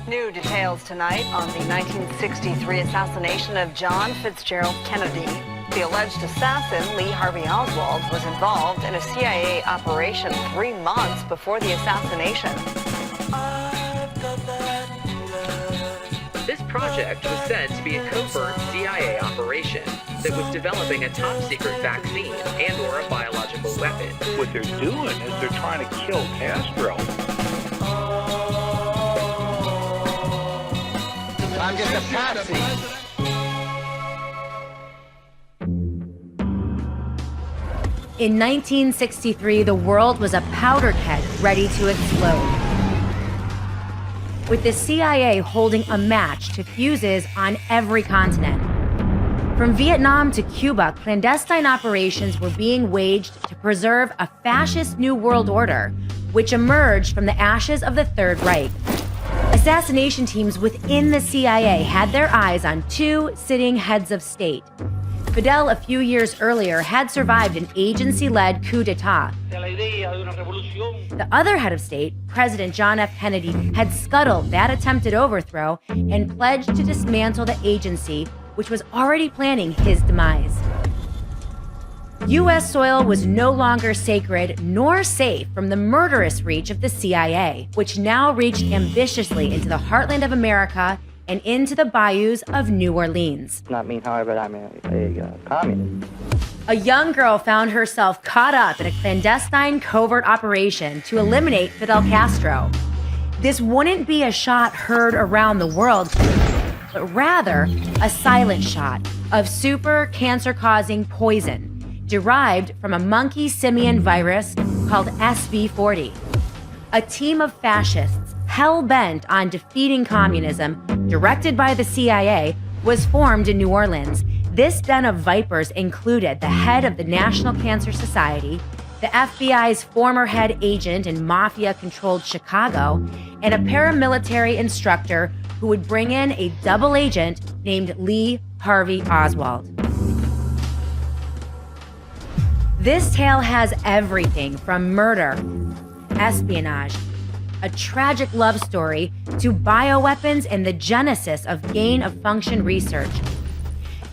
New details tonight on the 1963 assassination of John Fitzgerald Kennedy. The alleged assassin, Lee Harvey Oswald, was involved in a CIA operation 3 months before the assassination. This project was said to be a covert CIA operation that was developing a top-secret vaccine and/or a biological weapon. What they're doing is they're trying to kill Castro. I'm just a patsy. In 1963, the world was a powder keg ready to explode, with the CIA holding a match to fuses on every continent. From Vietnam to Cuba, clandestine operations were being waged to preserve a fascist new world order, which emerged from the ashes of the Third Reich. Assassination teams within the CIA had their eyes on 2 sitting heads of state. Fidel, a few years earlier, had survived an agency-led coup d'etat. The other head of state, President John F. Kennedy, had scuttled that attempted overthrow and pledged to dismantle the agency, which was already planning his demise. U.S. soil was no longer sacred nor safe from the murderous reach of the CIA, which now reached ambitiously into the heartland of America and into the bayous of New Orleans. Not me, however, I'm a communist. A young girl found herself caught up in a clandestine covert operation to eliminate Fidel Castro. This wouldn't be a shot heard around the world, but rather a silent shot of super cancer-causing poison derived from a monkey simian virus called SV40. A team of fascists hell-bent on defeating communism, directed by the CIA, was formed in New Orleans. This den of vipers included the head of the National Cancer Society, the FBI's former head agent in mafia-controlled Chicago, and a paramilitary instructor who would bring in a double agent named Lee Harvey Oswald. This tale has everything from murder, espionage, a tragic love story, to bioweapons and the genesis of gain-of-function research.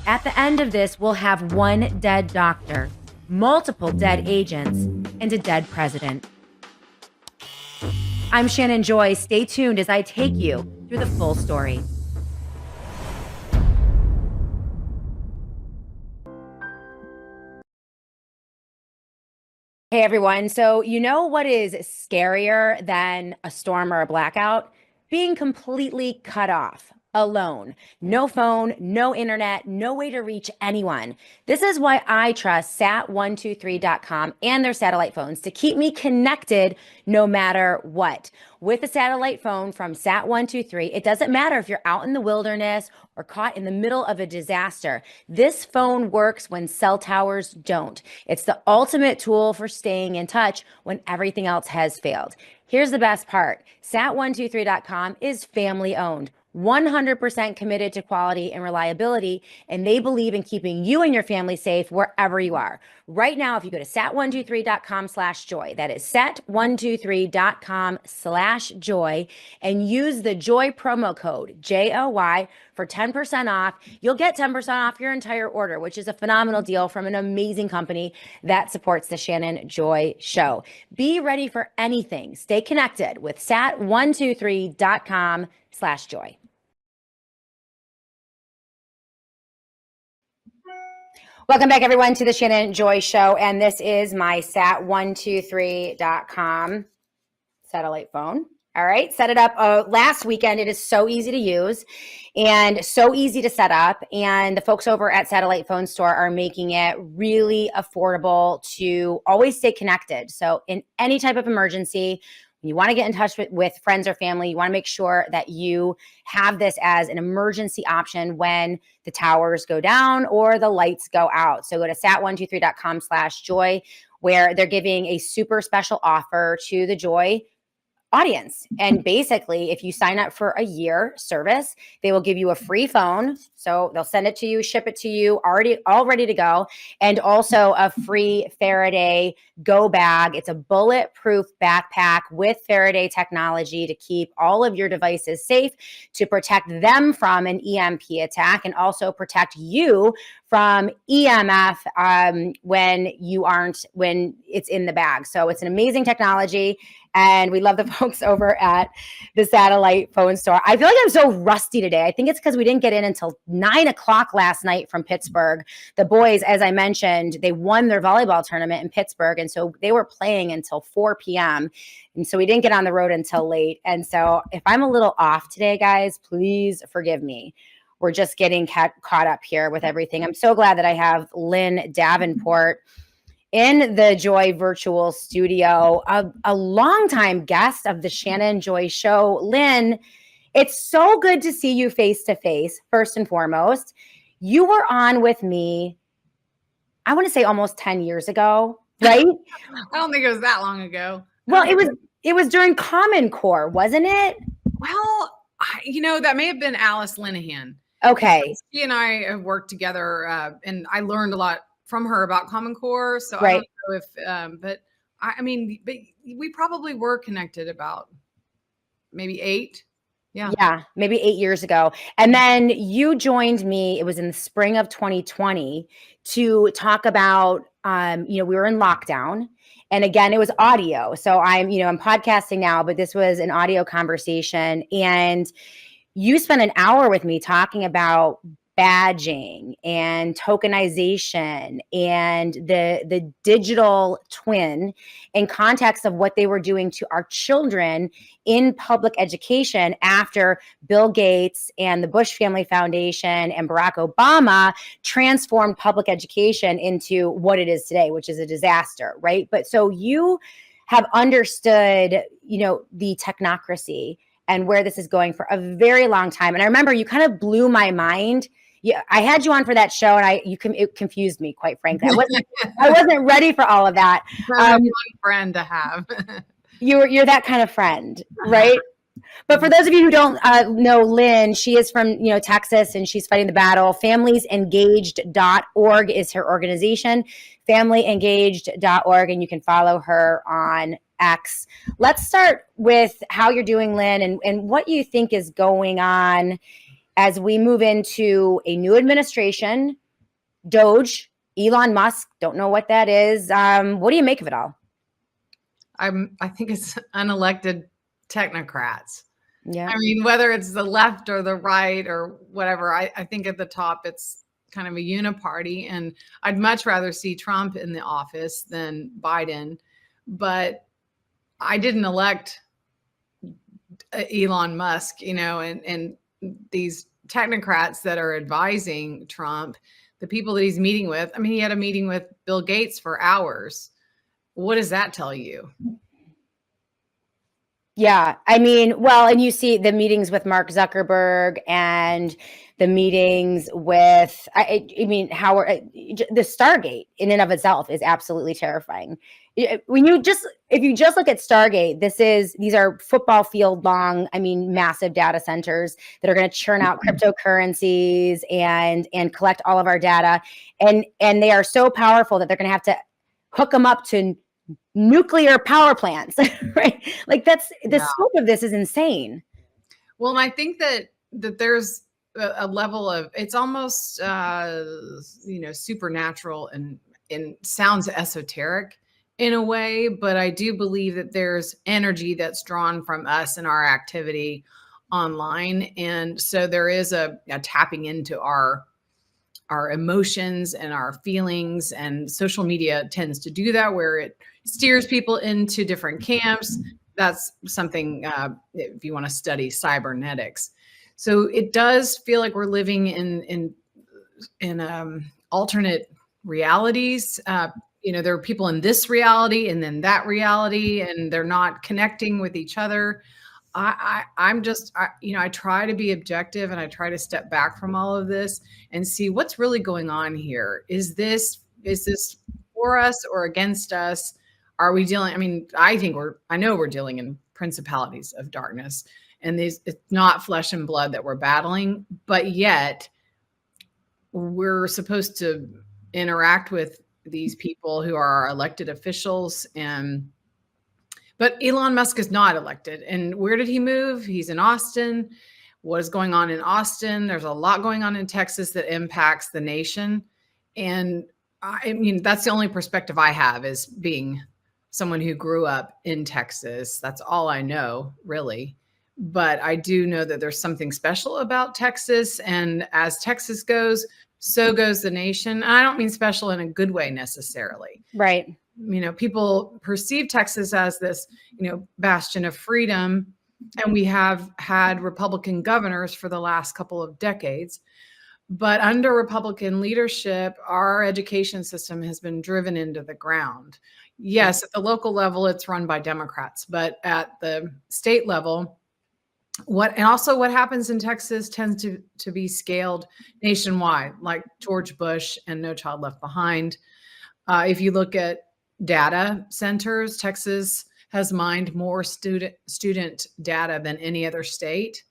At the end of this, we'll have one dead doctor, multiple dead agents, and a dead president. I'm Shannon Joy. Stay tuned as I take you through the full story. Hey everyone. So you know what is scarier than a storm or a blackout? Being completely cut off, alone, no phone, no internet, no way to reach anyone. This is why I trust sat123.com and their satellite phones to keep me connected no matter what. With a satellite phone from Sat123, it doesn't matter if you're out in the wilderness or caught in the middle of a disaster. This phone works when cell towers don't. It's the ultimate tool for staying in touch when everything else has failed. Here's the best part. Sat123.com is family owned, 100% committed to quality and reliability, and they believe in keeping you and your family safe wherever you are. Right now, if you go to sat123.com/joy, that is sat123.com/joy, and use the JOY promo code, JOY, for 10% off, you'll get 10% off your entire order, which is a phenomenal deal from an amazing company that supports the Shannon Joy Show. Be ready for anything. Stay connected with sat123.com/joy. Welcome back, everyone, to the Shannon Joy Show. And this is my sat123.com satellite phone. All right, set it up last weekend. It is so easy to use and so easy to set up. And the folks over at Satellite Phone Store are making it really affordable to always stay connected. So in any type of emergency, you want to get in touch with friends or family, you want to make sure that you have this as an emergency option when the towers go down or the lights go out. So go to sat123.com/joy, where they're giving a super special offer to the Joy audience. And basically, if you sign up for a year service, they will give you a free phone. So they'll send it to you, ship it to you, all ready to go. And also a free Faraday go bag. It's a bulletproof backpack with Faraday technology to keep all of your devices safe, to protect them from an EMP attack, and also protect you from EMF when it's in the bag. So it's an amazing technology. And we love the folks over at the satellite phone store. I feel like I'm so rusty today. I think it's because we didn't get in until 9 o'clock last night from Pittsburgh. The boys, as I mentioned, they won their volleyball tournament in Pittsburgh. And so they were playing until 4 p.m. And so we didn't get on the road until late. And so if I'm a little off today, guys, please forgive me. We're just getting caught up here with everything. I'm so glad that I have Lynn Davenport in the Joy virtual studio, a longtime guest of the Shannon Joy Show. Lynn, it's so good to see you face to face, first and foremost. You were on with me, I want to say almost 10 years ago, right? I don't think it was that long ago. Well, it was during Common Core, wasn't it? Well, that may have been Alice Linehan. Okay. She and I have worked together, and I learned a lot from her about Common Core. So right. I don't know if, but we probably were connected about maybe 8. Yeah, maybe 8 years ago. And then you joined me, it was in the spring of 2020, to talk about, we were in lockdown. And again, it was audio. So I'm podcasting now, but this was an audio conversation. And you spent an hour with me talking about badging and tokenization and the digital twin in context of what they were doing to our children in public education after Bill Gates and the Bush Family Foundation and Barack Obama transformed public education into what it is today, which is a disaster, right? But so you have understood, the technocracy and where this is going for a very long time. And I remember you kind of blew my mind. Yeah, I had you on for that show, and it confused me, quite frankly. I wasn't ready for all of that. One friend to have. You're that kind of friend, right? But for those of you who don't know Lynn, she is from Texas, and she's fighting the battle. Familiesengaged.org is her organization. Familyengaged.org, and you can follow her on X. Let's start with how you're doing, Lynn, and what you think is going on as we move into a new administration. DoGE, Elon Musk, don't know what that is. What do you make of it all? I think it's unelected technocrats. Yeah. I mean, whether it's the left or the right or whatever, I think at the top it's kind of a uniparty, and I'd much rather see Trump in the office than Biden. But I didn't elect Elon Musk, and these technocrats that are advising Trump, the people that he's meeting with. I mean, he had a meeting with Bill Gates for hours. What does that tell you? Yeah. I mean, well, and you see the meetings with Mark Zuckerberg and the meetings with, the Stargate in and of itself is absolutely terrifying. If you just look at Stargate, these are football field long, massive data centers that are going to churn out cryptocurrencies and collect all of our data. And they are so powerful that they're going to have to hook them up to nuclear power plants, right? Like the scope of this is insane. Well, and I think that there's a level of, it's almost, supernatural and sounds esoteric in a way, but I do believe that there's energy that's drawn from us and our activity online. And so there is a tapping into our emotions and our feelings, and social media tends to do that, where it steers people into different camps. That's something, if you want to study cybernetics. So it does feel like we're living in alternate realities. there are people in this reality and then that reality, and they're not connecting with each other. I'm just, I try to be objective, and I try to step back from all of this and see what's really going on here. Is this for us or against us? Are we dealing? I mean, I know we're dealing in principalities of darkness, and it's not flesh and blood that we're battling, but yet we're supposed to interact with these people who are our elected officials. But Elon Musk is not elected. And where did he move? He's in Austin. What is going on in Austin? There's a lot going on in Texas that impacts the nation. And I mean, that's the only perspective I have, is being someone who grew up in Texas. That's all I know, really. But I do know that there's something special about Texas. And as Texas goes, so goes the nation. And I don't mean special in a good way necessarily. Right. People perceive Texas as this, bastion of freedom. And we have had Republican governors for the last couple of decades. But under Republican leadership, our education system has been driven into the ground. Yes, at the local level, it's run by Democrats, but at the state level, what happens in Texas tends to be scaled nationwide, like George Bush and No Child Left Behind. If you look at data centers, Texas has mined more student data than any other state,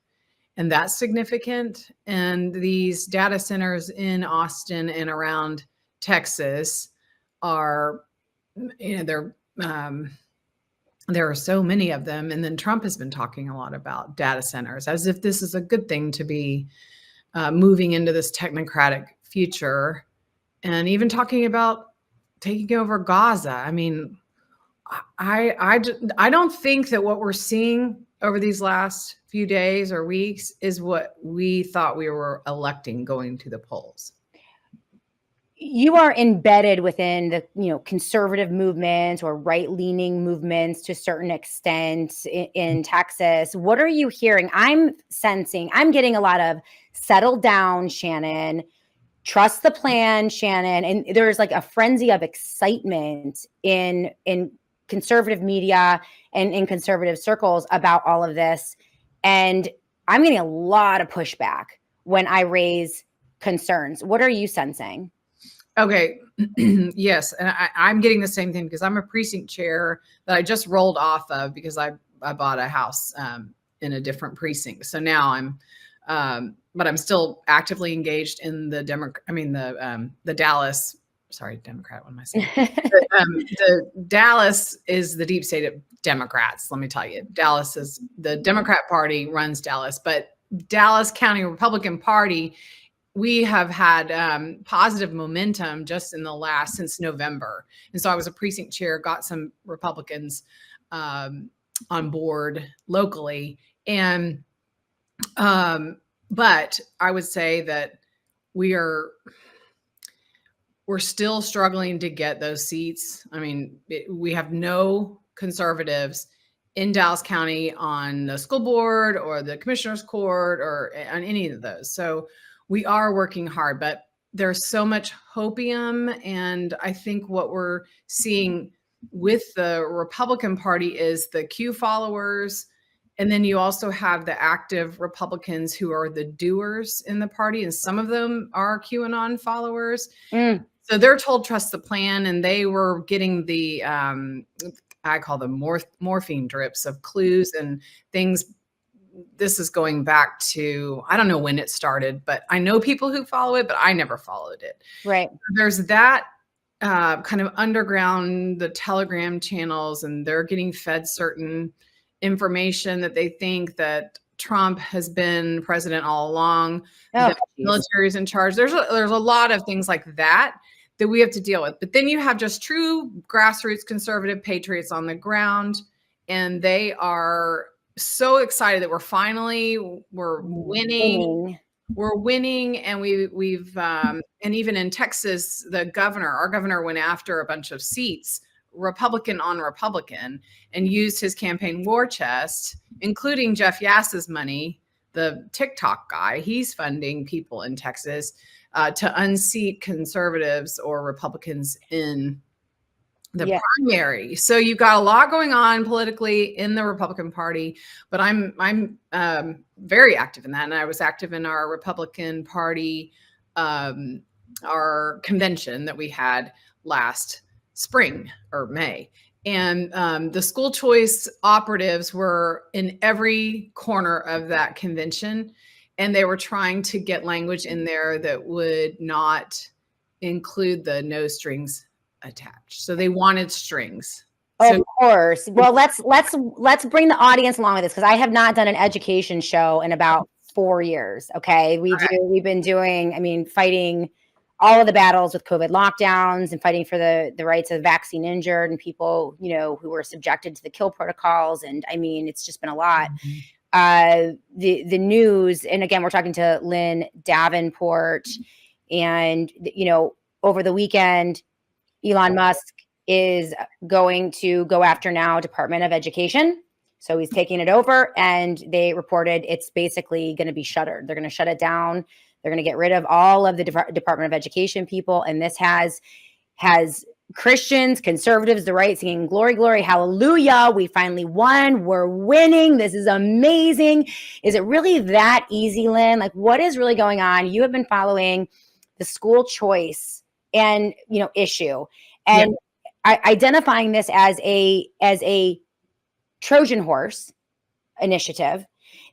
and that's significant. And these data centers in Austin and around Texas are, there are so many of them. And then Trump has been talking a lot about data centers as if this is a good thing to be moving into this technocratic future, and even talking about taking over Gaza. I mean, I don't think that what we're seeing over these last few days or weeks is what we thought we were electing going to the polls. You are embedded within the conservative movements or right-leaning movements to a certain extent in Texas. What are you hearing? I'm getting a lot of settle down, Shannon, trust the plan, Shannon, and there's like a frenzy of excitement in conservative media and in conservative circles about all of this. And I'm getting a lot of pushback when I raise concerns. What are you sensing? Okay. Yes. And I'm getting the same thing because I'm a precinct chair that I just rolled off of because I bought a house in a different precinct. So now but I'm still actively engaged in the Dallas, Democrat, what am I saying? The Dallas is the deep state of Democrats. Let me tell you, Dallas is the Democrat Party runs Dallas, but Dallas County Republican Party, we have had positive momentum just since November. And so I was a precinct chair, got some Republicans on board locally. And, but I would say that we're still struggling to get those seats. I mean, we have no conservatives in Dallas County on the school board or the commissioner's court or on any of those. So we are working hard, but there's so much hopium. And I think what we're seeing with the Republican Party is the Q followers. And then you also have the active Republicans who are the doers in the party. And some of them are QAnon followers. So they're told, trust the plan. And they were getting the, I call them morphine drips of clues and things. This is going back to, I don't know when it started, but I know people who follow it, but I never followed it. Right. There's that kind of underground, the Telegram channels, and they're getting fed certain information that they think that Trump has been president all along. The military is in charge. There's a lot of things like that we have to deal with. But then you have just true grassroots conservative patriots on the ground, and they are so excited that we're winning. We're winning, and we've and even in Texas, our governor went after a bunch of seats, Republican on Republican, and used his campaign war chest, including Jeff Yass's money, the TikTok guy. He's funding people in Texas to unseat conservatives or Republicans in the primary. So you've got a lot going on politically in the Republican Party, but I'm very active in that. And I was active in our Republican Party, our convention that we had last spring or May. And the school choice operatives were in every corner of that convention. And they were trying to get language in there that would not include the no strings attached. So they wanted strings. Of course. Well, let's bring the audience along with this, because I have not done an education show in about 4 years. Okay. We've been doing, fighting all of the battles with COVID lockdowns and fighting for the rights of vaccine injured and people, who were subjected to the kill protocols. And it's just been a lot. The news, and again, we're talking to Lynn Davenport, and, over the weekend, Elon Musk is going to go after now Department of Education. So he's taking it over, and they reported it's basically going to be shuttered. They're going to shut it down. They're going to get rid of all of the Department of Education people. And this has Christians, conservatives, the right singing glory, glory, hallelujah. We finally won. We're winning. This is amazing. Is it really that easy, Lynn? Like, what is really going on? You have been following the school choice and, issue, and identifying this as a Trojan horse initiative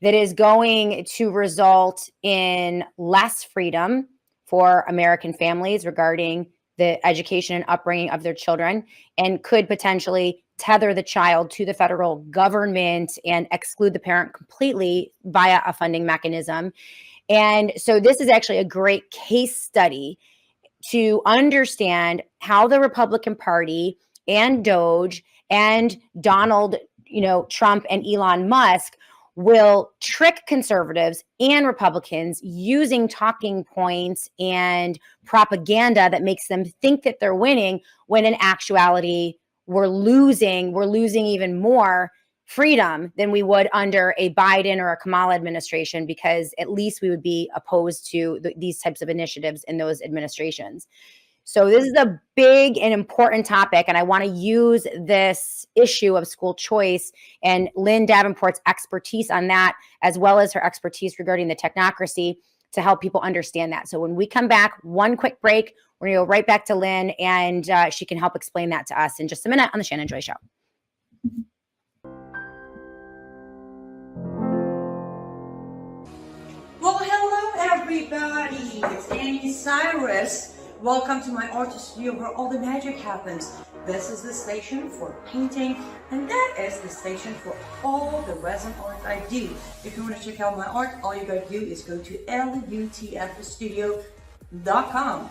that is going to result in less freedom for American families regarding the education and upbringing of their children, and could potentially tether the child to the federal government and exclude the parent completely via a funding mechanism. And so this is actually a great case study to understand how the Republican Party and DoGE and Donald, Trump and Elon Musk will trick conservatives and Republicans using talking points and propaganda that makes them think that they're winning, when in actuality, we're losing even more freedom than we would under a Biden or a Kamala administration, because at least we would be opposed to these types of initiatives in those administrations. So this is a big and important topic, and I want to use this issue of school choice and Lynn Davenport's expertise on that, as well as her expertise regarding the technocracy, to help people understand that. So when we come back, one quick break, we're going to go right back to Lynn, and she can help explain that to us in just a minute on the Shannon Joy Show. Well, hello everybody, it's Annie Cyrus. Welcome to my art studio where all the magic happens. This is the station for painting, and that is the station for all the resin art I do. If you want to check out my art, all you gotta do is go to lutfstudio.com.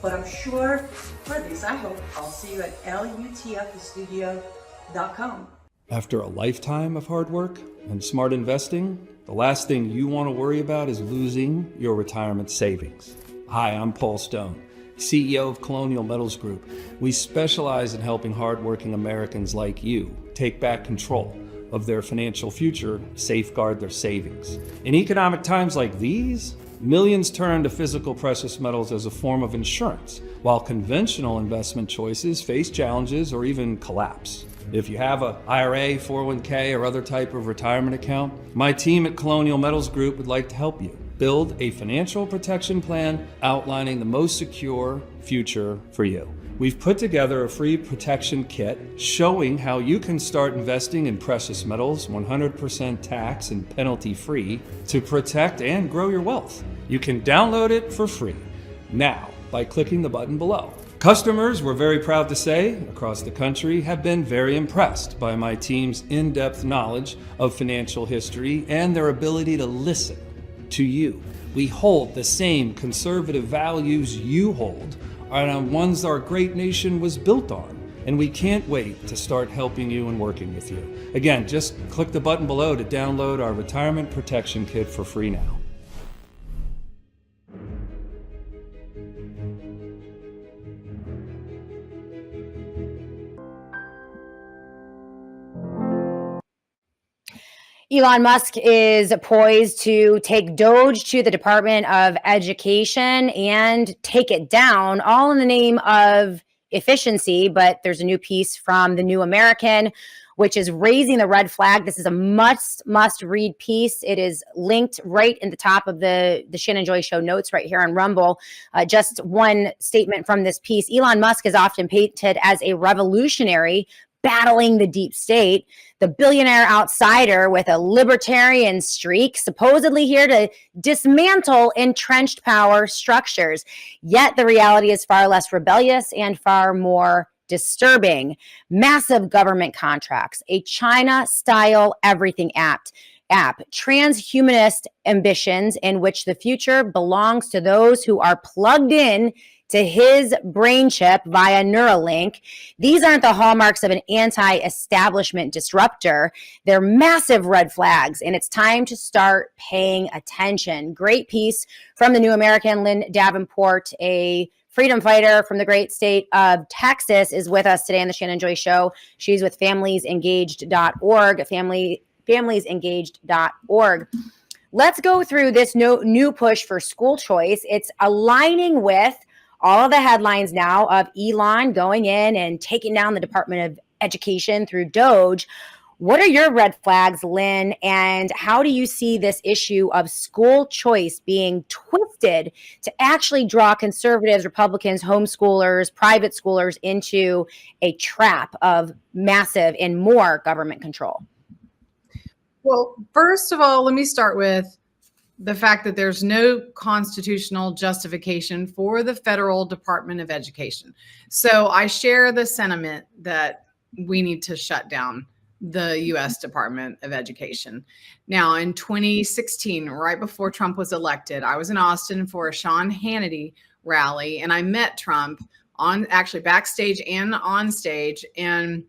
But I'm sure for this, I hope I'll see you at lutfstudio.com. After a lifetime of hard work and smart investing, the last thing you want to worry about is losing your retirement savings. Hi, I'm Paul Stone, CEO of Colonial Metals Group. We specialize in helping hardworking Americans like you take back control of their financial future, safeguard their savings. In economic times like these, millions turn to physical precious metals as a form of insurance, while conventional investment choices face challenges or even collapse. If you have an IRA, 401k, or other type of retirement account, my team at Colonial Metals Group would like to help you build a financial protection plan outlining the most secure future for you. We've put together a free protection kit showing how you can start investing in precious metals 100% tax and penalty free to protect and grow your wealth. You can download it for free now by clicking the button below. Customers, we're very proud to say, across the country have been very impressed by my team's in-depth knowledge of financial history and their ability to listen to you. We hold the same conservative values you hold, and ones our great nation was built on. And we can't wait to start helping you and working with you. Again, just click the button below to download our Retirement Protection Kit for free now. Elon Musk is poised to take DoGE to the Department of Education and take it down, all in the name of efficiency. But there's a new piece from the New American, which is raising the red flag. This is a must read piece. It is linked right in the top of the Shannon Joy Show notes right here on Rumble. Just one statement from this piece. Elon Musk is often painted as a revolutionary battling the deep state, the billionaire outsider with a libertarian streak, supposedly here to dismantle entrenched power structures. Yet the reality is far less rebellious and far more disturbing. Massive government contracts, a China-style everything app, transhumanist ambitions in which the future belongs to those who are plugged in to his brain chip via Neuralink. These aren't the hallmarks of an anti-establishment disruptor. They're massive red flags, and it's time to start paying attention. Great piece from the New American. Lynn Davenport, a freedom fighter from the great state of Texas, is with us today on the Shannon Joy Show. She's with familiesengaged.org, familiesengaged.org. Let's go through this new push for school choice. It's aligning with all of the headlines now of Elon going in and taking down the Department of Education through DoGE. What are your red flags, Lynn? And how do you see this issue of school choice being twisted to actually draw conservatives, Republicans, homeschoolers, private schoolers into a trap of massive and more government control? Well, first of all, let me start with the fact that there's no constitutional justification for the federal Department of Education. So I share the sentiment that we need to shut down the U.S. Department of Education. Now, in 2016, right before Trump was elected, I was in Austin for a Sean Hannity rally, and I met Trump actually backstage and on stage. And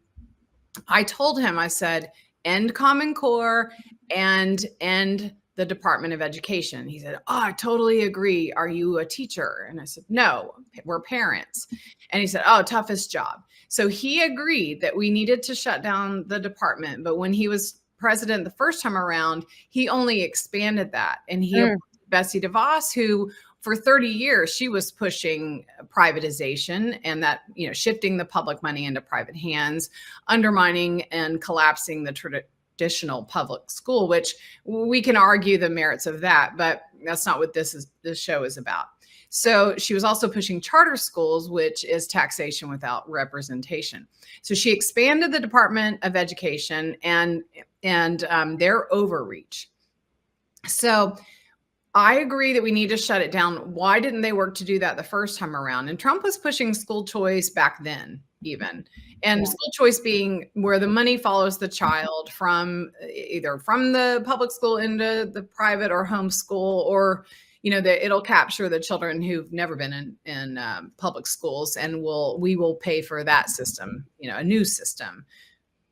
I told him, I said, end Common Core and end the Department of Education. He said, oh, I totally agree. Are you a teacher? And I said, no, we're parents. And he said, oh, toughest job. So he agreed that we needed to shut down the department. But when he was president the first time around, he only expanded that. And he appointed Betsy DeVos, who for 30 years, she was pushing privatization and that, shifting the public money into private hands, undermining and collapsing the traditional public school, which we can argue the merits of that, but that's not what this show is about. So she was also pushing charter schools, which is taxation without representation. So she expanded the Department of Education and their overreach. So I agree that we need to shut it down. Why didn't they work to do that the first time around? And Trump was pushing school choice back then, even. And school choice being where the money follows the child from either from the public school into the private or homeschool, or, it'll capture the children who've never been in public schools, and we will pay for that system, a new system.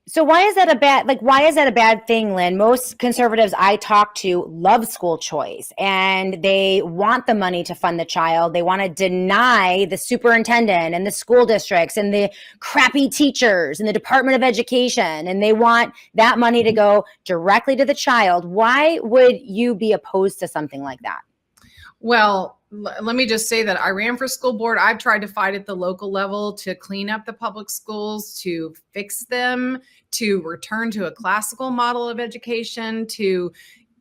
So why is that a bad thing, Lynn? Most conservatives I talk to love school choice, and they want the money to fund the child. They want to deny the superintendent and the school districts and the crappy teachers and the Department of Education, and they want that money to go directly to the child. Why would you be opposed to something like that? Well, let me just say that I ran for school board. I've tried to fight at the local level to clean up the public schools, to fix them, to return to a classical model of education, to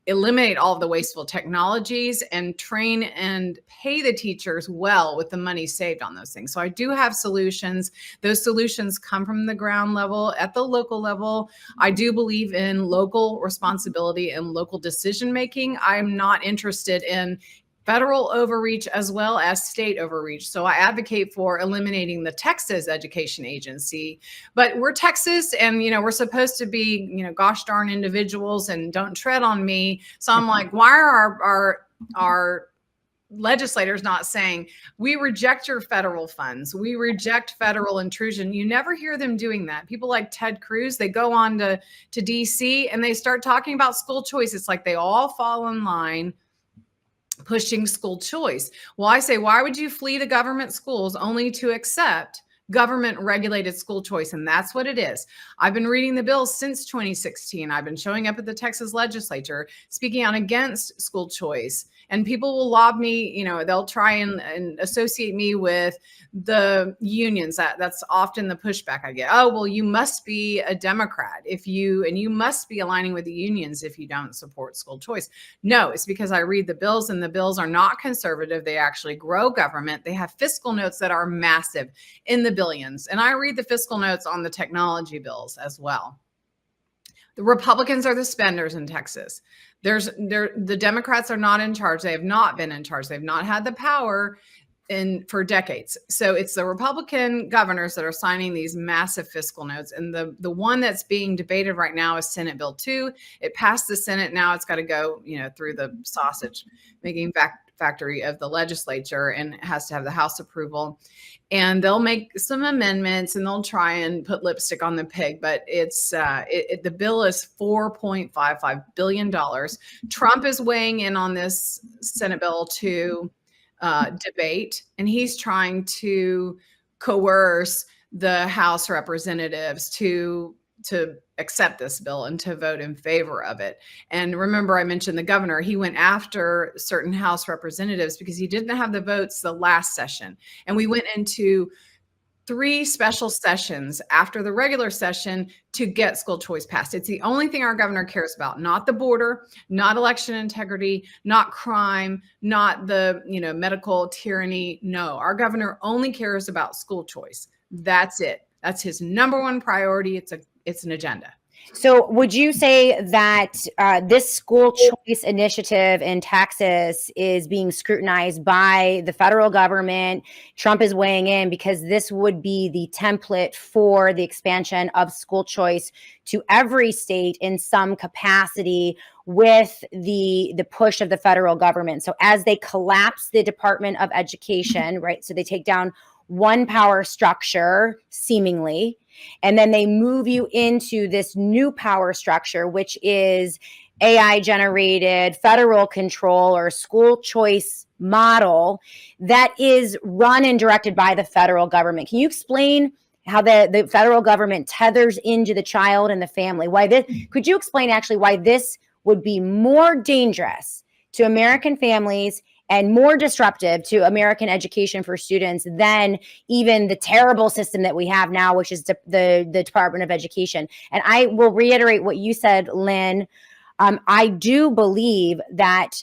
eliminate all of the wasteful technologies and train and pay the teachers well with the money saved on those things. So I do have solutions. Those solutions come from the ground level. At the local level, I do believe in local responsibility and local decision making. I'm not interested in federal overreach as well as state overreach. So I advocate for eliminating the Texas Education Agency, but we're Texas and, we're supposed to be, gosh darn individuals and don't tread on me. So I'm like, why are our legislators not saying, we reject your federal funds, we reject federal intrusion? You never hear them doing that. People like Ted Cruz, they go on to DC and they start talking about school choice. It's like they all fall in line pushing school choice. Well, I say, why would you flee the government schools only to accept government regulated school choice? And that's what it is. I've been reading the bills since 2016. I've been showing up at the Texas legislature, speaking out against school choice. And people will lob me, they'll try and associate me with the unions. That's often the pushback I get. Oh, well, you must be a Democrat and you must be aligning with the unions if you don't support school choice. No, it's because I read the bills, and the bills are not conservative. They actually grow government. They have fiscal notes that are massive in the billions. And I read the fiscal notes on the technology bills as well. The Republicans are the spenders in Texas. The Democrats are not in charge. They have not been in charge. They've not had the power for decades. So it's the Republican governors that are signing these massive fiscal notes. And the one that's being debated right now is Senate Bill 2. It passed the Senate. Now it's got to go, through the sausage making factory of the legislature, and it has to have the House approval. And they'll make some amendments and they'll try and put lipstick on the pig, but the bill is $4.55 billion. Trump is weighing in on this Senate Bill 2 debate, and he's trying to coerce the House representatives to accept this bill and to vote in favor of it. And remember, I mentioned the governor. He went after certain House representatives because he didn't have the votes the last session. And we went into 3 special sessions after the regular session to get school choice passed. It's the only thing our governor cares about, not the border, not election integrity, not crime, not the medical tyranny. No, our governor only cares about school choice. That's it. That's his number one priority. It's an agenda. So would you say that this school choice initiative in Texas is being scrutinized by the federal government? Trump is weighing in because this would be the template for the expansion of school choice to every state in some capacity with the push of the federal government. So as they collapse the Department of Education, right? So they take down one power structure, seemingly, and then they move you into this new power structure, which is AI generated federal control or school choice model that is run and directed by the federal government. Can you explain how the federal government tethers into the child and the family? Could you explain actually why this would be more dangerous to American families and more disruptive to American education for students than even the terrible system that we have now, which is the Department of Education? And I will reiterate what you said, Lynn. I do believe that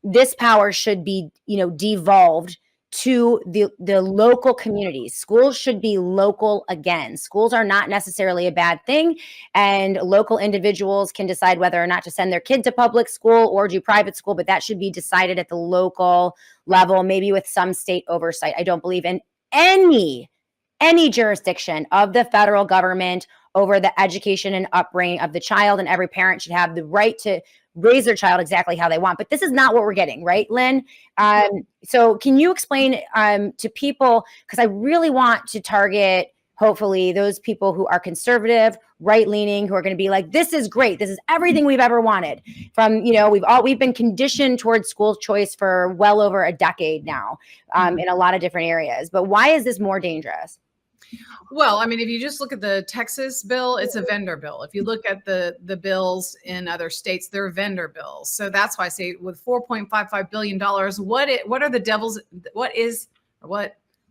this power should be, devolved to the local communities. Schools should be local again. Schools are not necessarily a bad thing, and local individuals can decide whether or not to send their kid to public school or do private school, but that should be decided at the local level, maybe with some state oversight. I don't believe in any jurisdiction of the federal government over the education and upbringing of the child, and every parent should have the right to raise their child exactly how they want. But this is not what we're getting, right, Lynn? So can you explain to people, because I really want to target, hopefully, those people who are conservative, right-leaning, who are going to be like, this is great. This is everything we've ever wanted. We've been conditioned towards school choice for well over a decade now in a lot of different areas. But why is this more dangerous? Well, I mean, if you just look at the Texas bill, it's a vendor bill. If you look at the bills in other states, they're vendor bills. So that's why I say with $4.55 billion, what are the devils? Where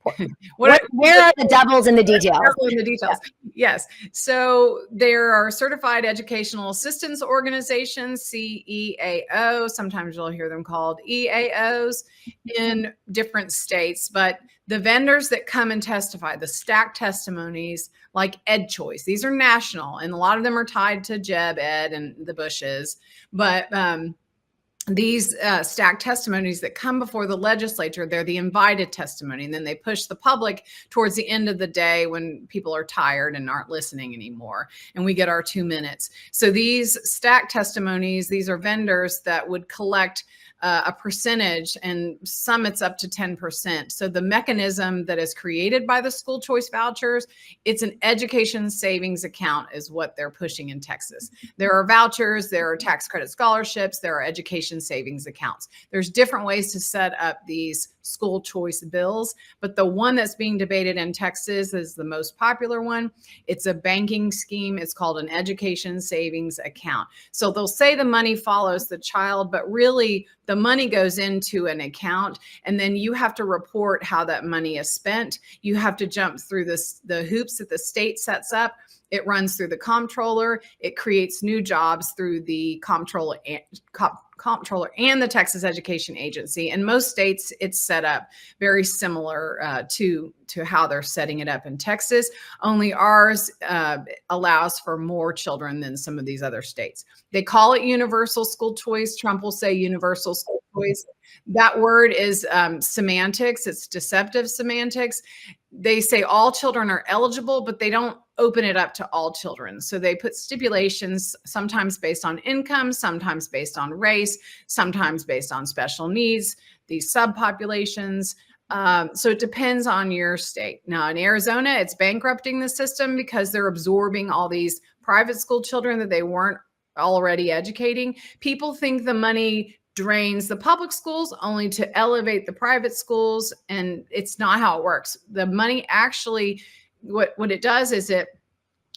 are the devils in the details? Yes. So there are certified educational assistance organizations, CEAO. Sometimes you'll hear them called EAOs in different states. But the vendors that come and testify, the stacked testimonies like EdChoice, these are national, and a lot of them are tied to Jeb, Ed, and the Bushes. But these stacked testimonies that come before the legislature, they're the invited testimony. And then they push the public towards the end of the day when people are tired and aren't listening anymore. And we get our 2 minutes. So these stacked testimonies, these are vendors that would collect a percentage, and some it's up to 10%. So the mechanism that is created by the school choice vouchers, it's an education savings account is what they're pushing in Texas. There are vouchers, there are tax credit scholarships, there are education savings accounts. There's different ways to set up these school choice bills, but the one that's being debated in Texas is the most popular one. It's a banking scheme. It's called an education savings account. So they'll say the money follows the child, but really the money goes into an account, and then you have to report how that money is spent. You have to jump through the hoops that the state sets up. It runs through the comptroller. It creates new jobs through the comptroller and the Texas Education Agency. In most states, it's set up very similar to how they're setting it up in Texas. Only ours allows for more children than some of these other states. They call it universal school choice. Trump will say universal school choice. That word is semantics. It's deceptive semantics. They say all children are eligible, but they don't open it up to all children. So they put stipulations, sometimes based on income, sometimes based on race, sometimes based on special needs, these subpopulations. So it depends on your state. Now in Arizona, it's bankrupting the system because they're absorbing all these private school children that they weren't already educating. People think the money drains the public schools only to elevate the private schools, and it's not how it works. The money actually, what it does is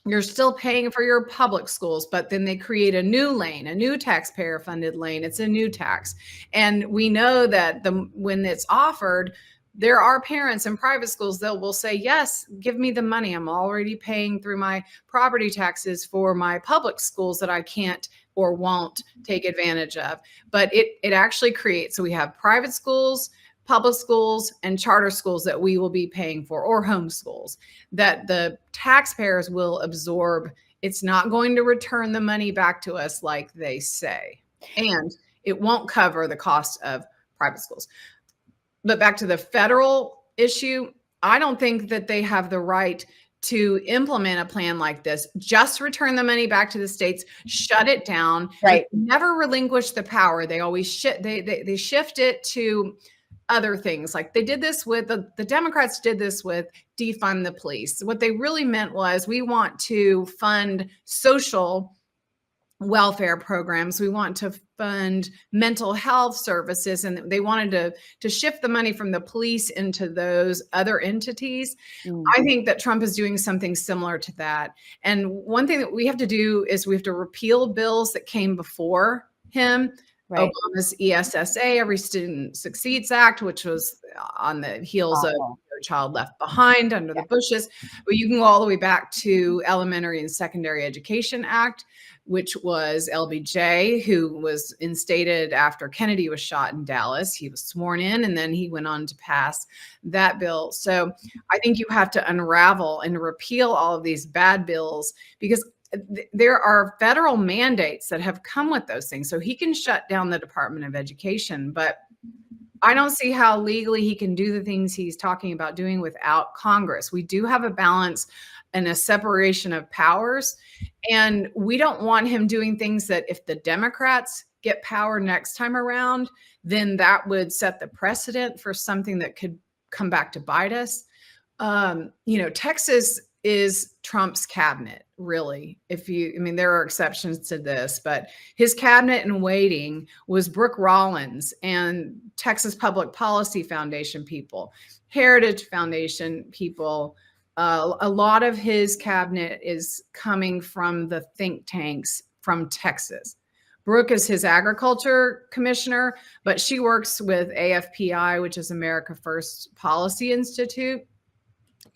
you're still paying for your public schools, but then they create a new lane, a new taxpayer funded lane. It's a new tax. And we know that when it's offered, there are parents in private schools that will say, yes, give me the money. I'm already paying through my property taxes for my public schools that I can't or won't take advantage of. But it actually creates, so we have private schools, public schools, and charter schools that we will be paying for, or homeschools, that the taxpayers will absorb. It's not going to return the money back to us like they say. And it won't cover the cost of private schools. But back to the federal issue, I don't think that they have the right to implement a plan like this. Just return the money back to the states, shut it down, right? Never relinquish the power. They always they shift it to other things. Like they did this with the Democrats did this with defund the police. What they really meant was, we want to fund social welfare programs. We want to fund mental health services. And they wanted to shift the money from the police into those other entities. I think that Trump is doing something similar to that. And one thing that we have to do is we have to repeal bills that came before him. Right. Obama's ESSA, Every Student Succeeds Act, which was on the heels of No Child Left Behind under the Bushes. But you can go all the way back to Elementary and Secondary Education Act, which was LBJ, who was instated after Kennedy was shot in Dallas. He was sworn in, and then he went on to pass that bill. So I think you have to unravel and repeal all of these bad bills, because there are federal mandates that have come with those things. So he can shut down the Department of Education, but I don't see how legally he can do the things he's talking about doing without Congress. We do have a balance and a separation of powers, and we don't want him doing things that, if the Democrats get power next time around, then that would set the precedent for something that could come back to bite us. Texas is Trump's cabinet, really. There are exceptions to this, but his cabinet in waiting was Brooke Rollins and Texas Public Policy Foundation people, Heritage Foundation people. A lot of his cabinet is coming from the think tanks from Texas. Brooke is his agriculture commissioner, but she works with AFPI, which is America First Policy Institute.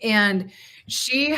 And she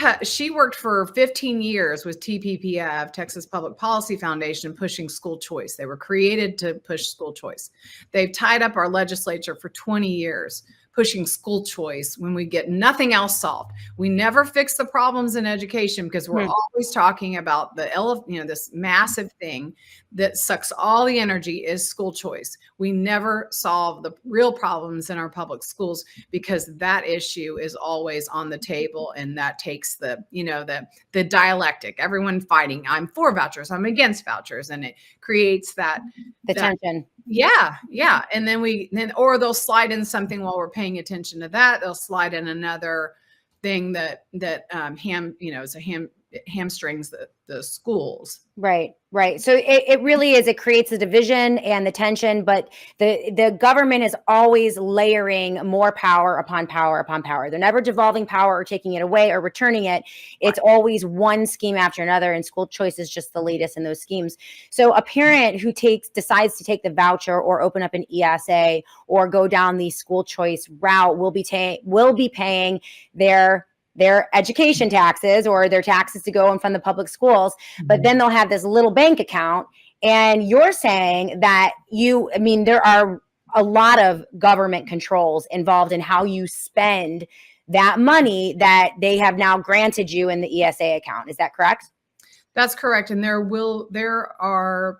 worked for 15 years with TPPF, Texas Public Policy Foundation, pushing school choice. They were created to push school choice. They've tied up our legislature for 20 years pushing school choice when we get nothing else solved. We never fix the problems in education because we're always talking about this massive thing that sucks all the energy is school choice. We never solve the real problems in our public schools because that issue is always on the table, and that takes the, you know, the dialectic, everyone fighting, I'm for vouchers, I'm against vouchers, and it creates that tension. Yeah. And then or they'll slide in something while we're paying attention to that. They'll slide in another thing that hamstrings the schools. Right. So it really is, it creates the division and the tension, but the government is always layering more power upon power upon power. They're never devolving power or taking it away or returning it. It's always one scheme after another, and school choice is just the latest in those schemes. So a parent who decides to take the voucher or open up an ESA or go down the school choice route will be paying their education taxes or their taxes to go and fund the public schools, but then they'll have this little bank account. And you're saying that there are a lot of government controls involved in how you spend that money that they have now granted you in the ESA account. Is that correct? That's correct. And there are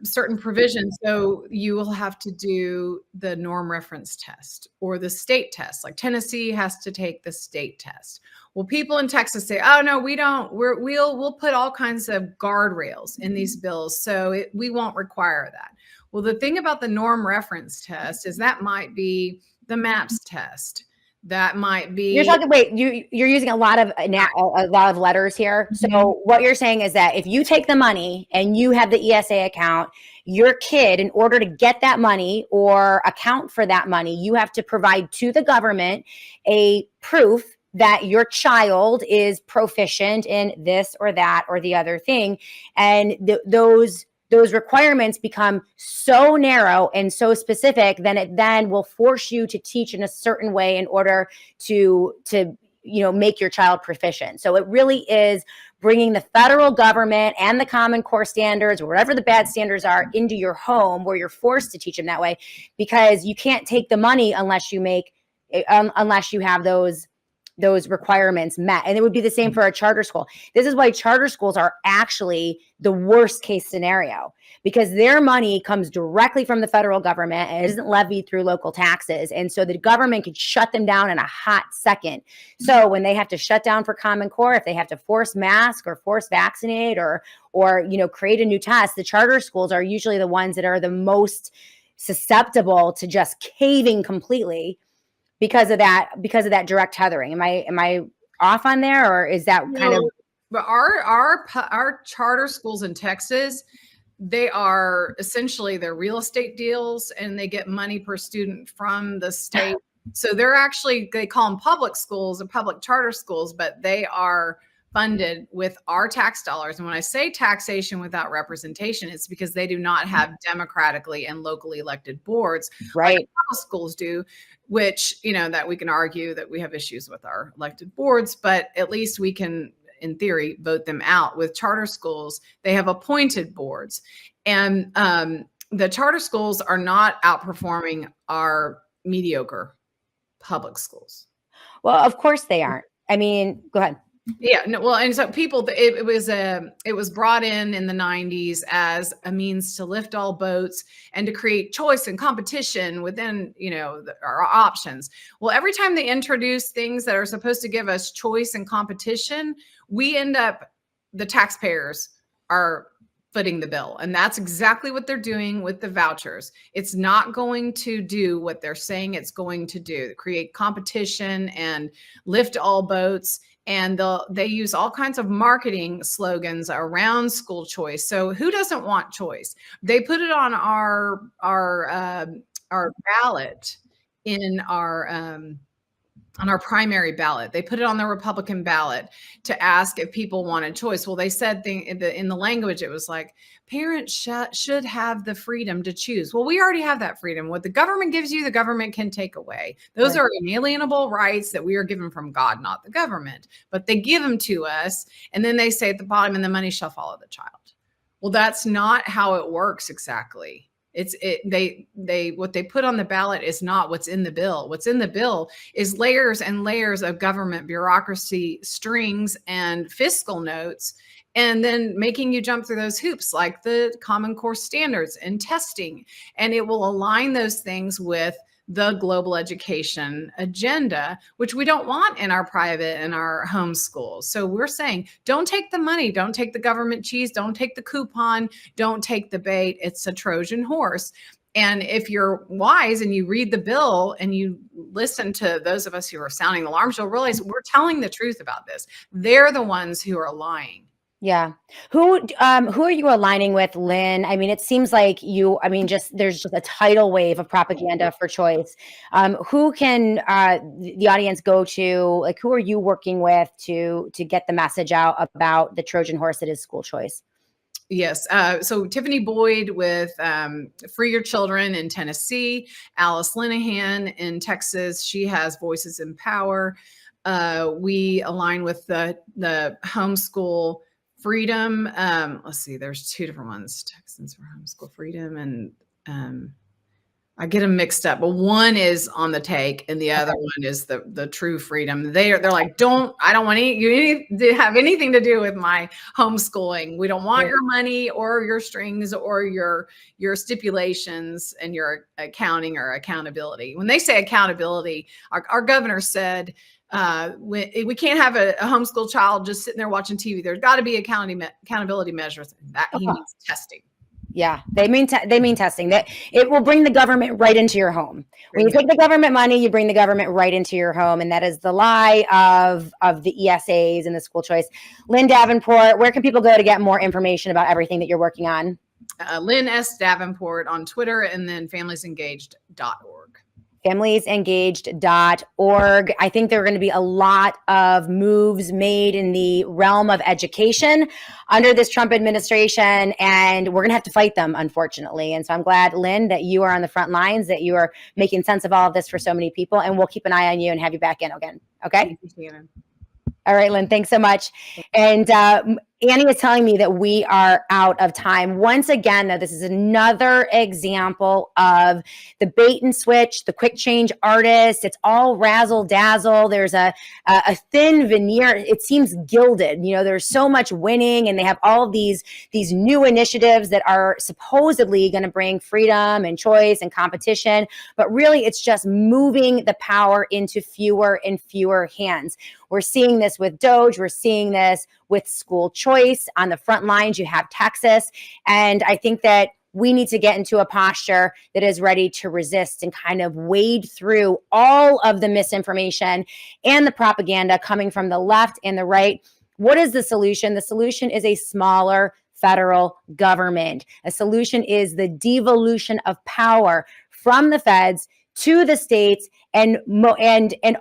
certain provisions. So you will have to do the norm reference test or the state test. Like Tennessee has to take the state test. Well, people in Texas say, oh no, we don't, we'll put all kinds of guardrails in these bills. So we won't require that. Well, the thing about the norm reference test is that might be the MAPS test. That might be. You're using a lot of letters here. So what you're saying is that if you take the money and you have the ESA account, your kid, in order to get that money or account for that money, you have to provide to the government a proof that your child is proficient in this or that or the other thing. And those requirements become so narrow and so specific, then it will force you to teach in a certain way in order to make your child proficient. So it really is bringing the federal government and the Common Core standards, or whatever the bad standards are, into your home where you're forced to teach them that way, because you can't take the money unless you have those requirements met. And it would be the same for a charter school. This is why charter schools are actually the worst case scenario, because their money comes directly from the federal government and isn't levied through local taxes. And so the government could shut them down in a hot second. So when they have to shut down for Common Core, if they have to force mask or force vaccinate or create a new test, the charter schools are usually the ones that are the most susceptible to just caving completely because of that direct tethering. Am I off on there, or is that kind of? But our charter schools in Texas, they are essentially their real estate deals, and they get money per student from the state. So they call them public schools or public charter schools, but they are funded with our tax dollars. And when I say taxation without representation, it's because they do not have democratically and locally elected boards, right? Like schools do, which, that we can argue that we have issues with our elected boards, but at least we can, in theory, vote them out. With charter schools, they have appointed boards, and the charter schools are not outperforming our mediocre public schools. Well, of course they aren't. I mean, go ahead. Yeah, no, well, and so it was brought in the 90s as a means to lift all boats and to create choice and competition within, our options. Well, every time they introduce things that are supposed to give us choice and competition, the taxpayers are footing the bill. And that's exactly what they're doing with the vouchers. It's not going to do what they're saying it's going to do, create competition and lift all boats. And they use all kinds of marketing slogans around school choice. So who doesn't want choice? They put it on our ballot on our primary ballot. They put it on the Republican ballot to ask if people wanted choice. Well, they said in the language, it was like, parents should have the freedom to choose. Well, we already have that freedom. What the government gives you, the government can take away. Those are inalienable rights that we are given from God, not the government, but they give them to us. And then they say at the bottom, and the money shall follow the child. Well, that's not how it works exactly. What they put on the ballot is not what's in the bill. What's in the bill is layers and layers of government bureaucracy, strings and fiscal notes. and then making you jump through those hoops like the Common Core standards and testing. And it will align those things with the global education agenda, which we don't want in our private and our homeschools. So we're saying, don't take the money, don't take the government cheese, don't take the coupon, don't take the bait. It's a Trojan horse. And if you're wise and you read the bill and you listen to those of us who are sounding alarms, you'll realize we're telling the truth about this. They're the ones who are lying. Yeah. Who are you aligning with, Lynn? I mean, it seems like there's just a tidal wave of propaganda for choice. Who can the audience go to? Like, who are you working with to get the message out about the Trojan horse that is school choice? Yes. So Tiffany Boyd with Free Your Children in Tennessee, Alice Linehan in Texas. She has Voices in Power. We align with the Homeschool Freedom. Let's see, there's two different ones, Texans for Homeschool Freedom, and I get them mixed up, but one is on the take and the other one is the True Freedom. They're like, I don't want you to have anything to do with my homeschooling. We don't want your money or your strings or your stipulations and your accounting or accountability. When they say accountability, our governor said, we can't have a homeschool child just sitting there watching TV. There's got to be accountability measures. That he means testing. Yeah, they mean testing. That it will bring the government right into your home. When you take the government money, you bring the government right into your home, and that is the lie of the ESAs and the school choice. Lynn Davenport, where can people go to get more information about everything that you're working on? Lynn S. Davenport on Twitter, and then familiesengaged.org. familiesengaged.org. I think there are going to be a lot of moves made in the realm of education under this Trump administration, and we're going to have to fight them, unfortunately. And so I'm glad, Lynn, that you are on the front lines, that you are making sense of all of this for so many people, and we'll keep an eye on you and have you back in again. Okay? All right, Lynn, thanks so much. And Annie is telling me that we are out of time. Once again, though, this is another example of the bait and switch, the quick change artist. It's all razzle dazzle. There's a thin veneer. It seems gilded. You know, there's so much winning, and they have all of these new initiatives that are supposedly going to bring freedom and choice and competition. But really, it's just moving the power into fewer and fewer hands. We're seeing this with DoGE. We're seeing this with school choice. On the front lines, you have Texas. And I think that we need to get into a posture that is ready to resist and kind of wade through all of the misinformation and the propaganda coming from the left and the right. What is the solution? The solution is a smaller federal government. A solution is the devolution of power from the feds to the states and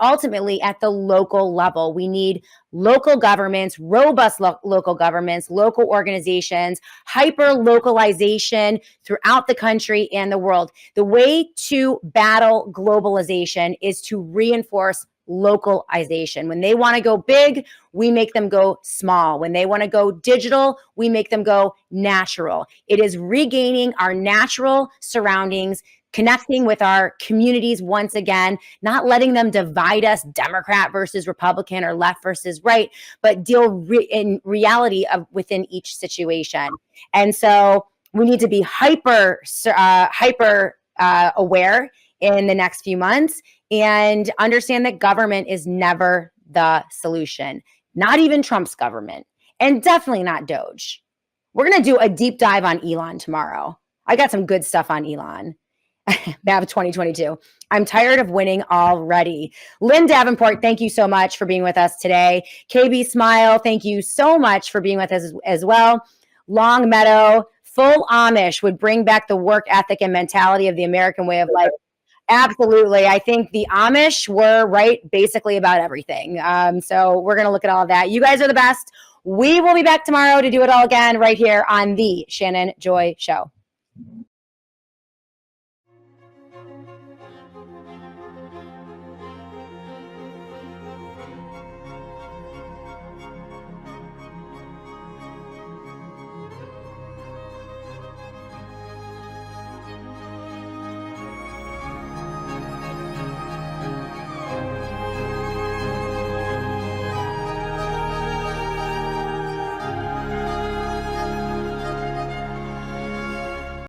ultimately at the local level. We need local governments, robust local governments, local organizations, hyper-localization throughout the country and the world. The way to battle globalization is to reinforce localization. When they want to go big, we make them go small. When they want to go digital, we make them go natural. It is regaining our natural surroundings, connecting with our communities once again, not letting them divide us, Democrat versus Republican or left versus right, but deal in reality of within each situation. And so we need to be hyper aware in the next few months and understand that government is never the solution, not even Trump's government, and definitely not DoGE. We're going to do a deep dive on Elon tomorrow. I got some good stuff on Elon. BAB 2022. I'm tired of winning already. Lynn Davenport, thank you so much for being with us today. KB Smile, thank you so much for being with us as well. Long Meadow, full Amish would bring back the work ethic and mentality of the American way of life. Absolutely. I think the Amish were right basically about everything. So we're going to look at all of that. You guys are the best. We will be back tomorrow to do it all again right here on the Shannon Joy Show.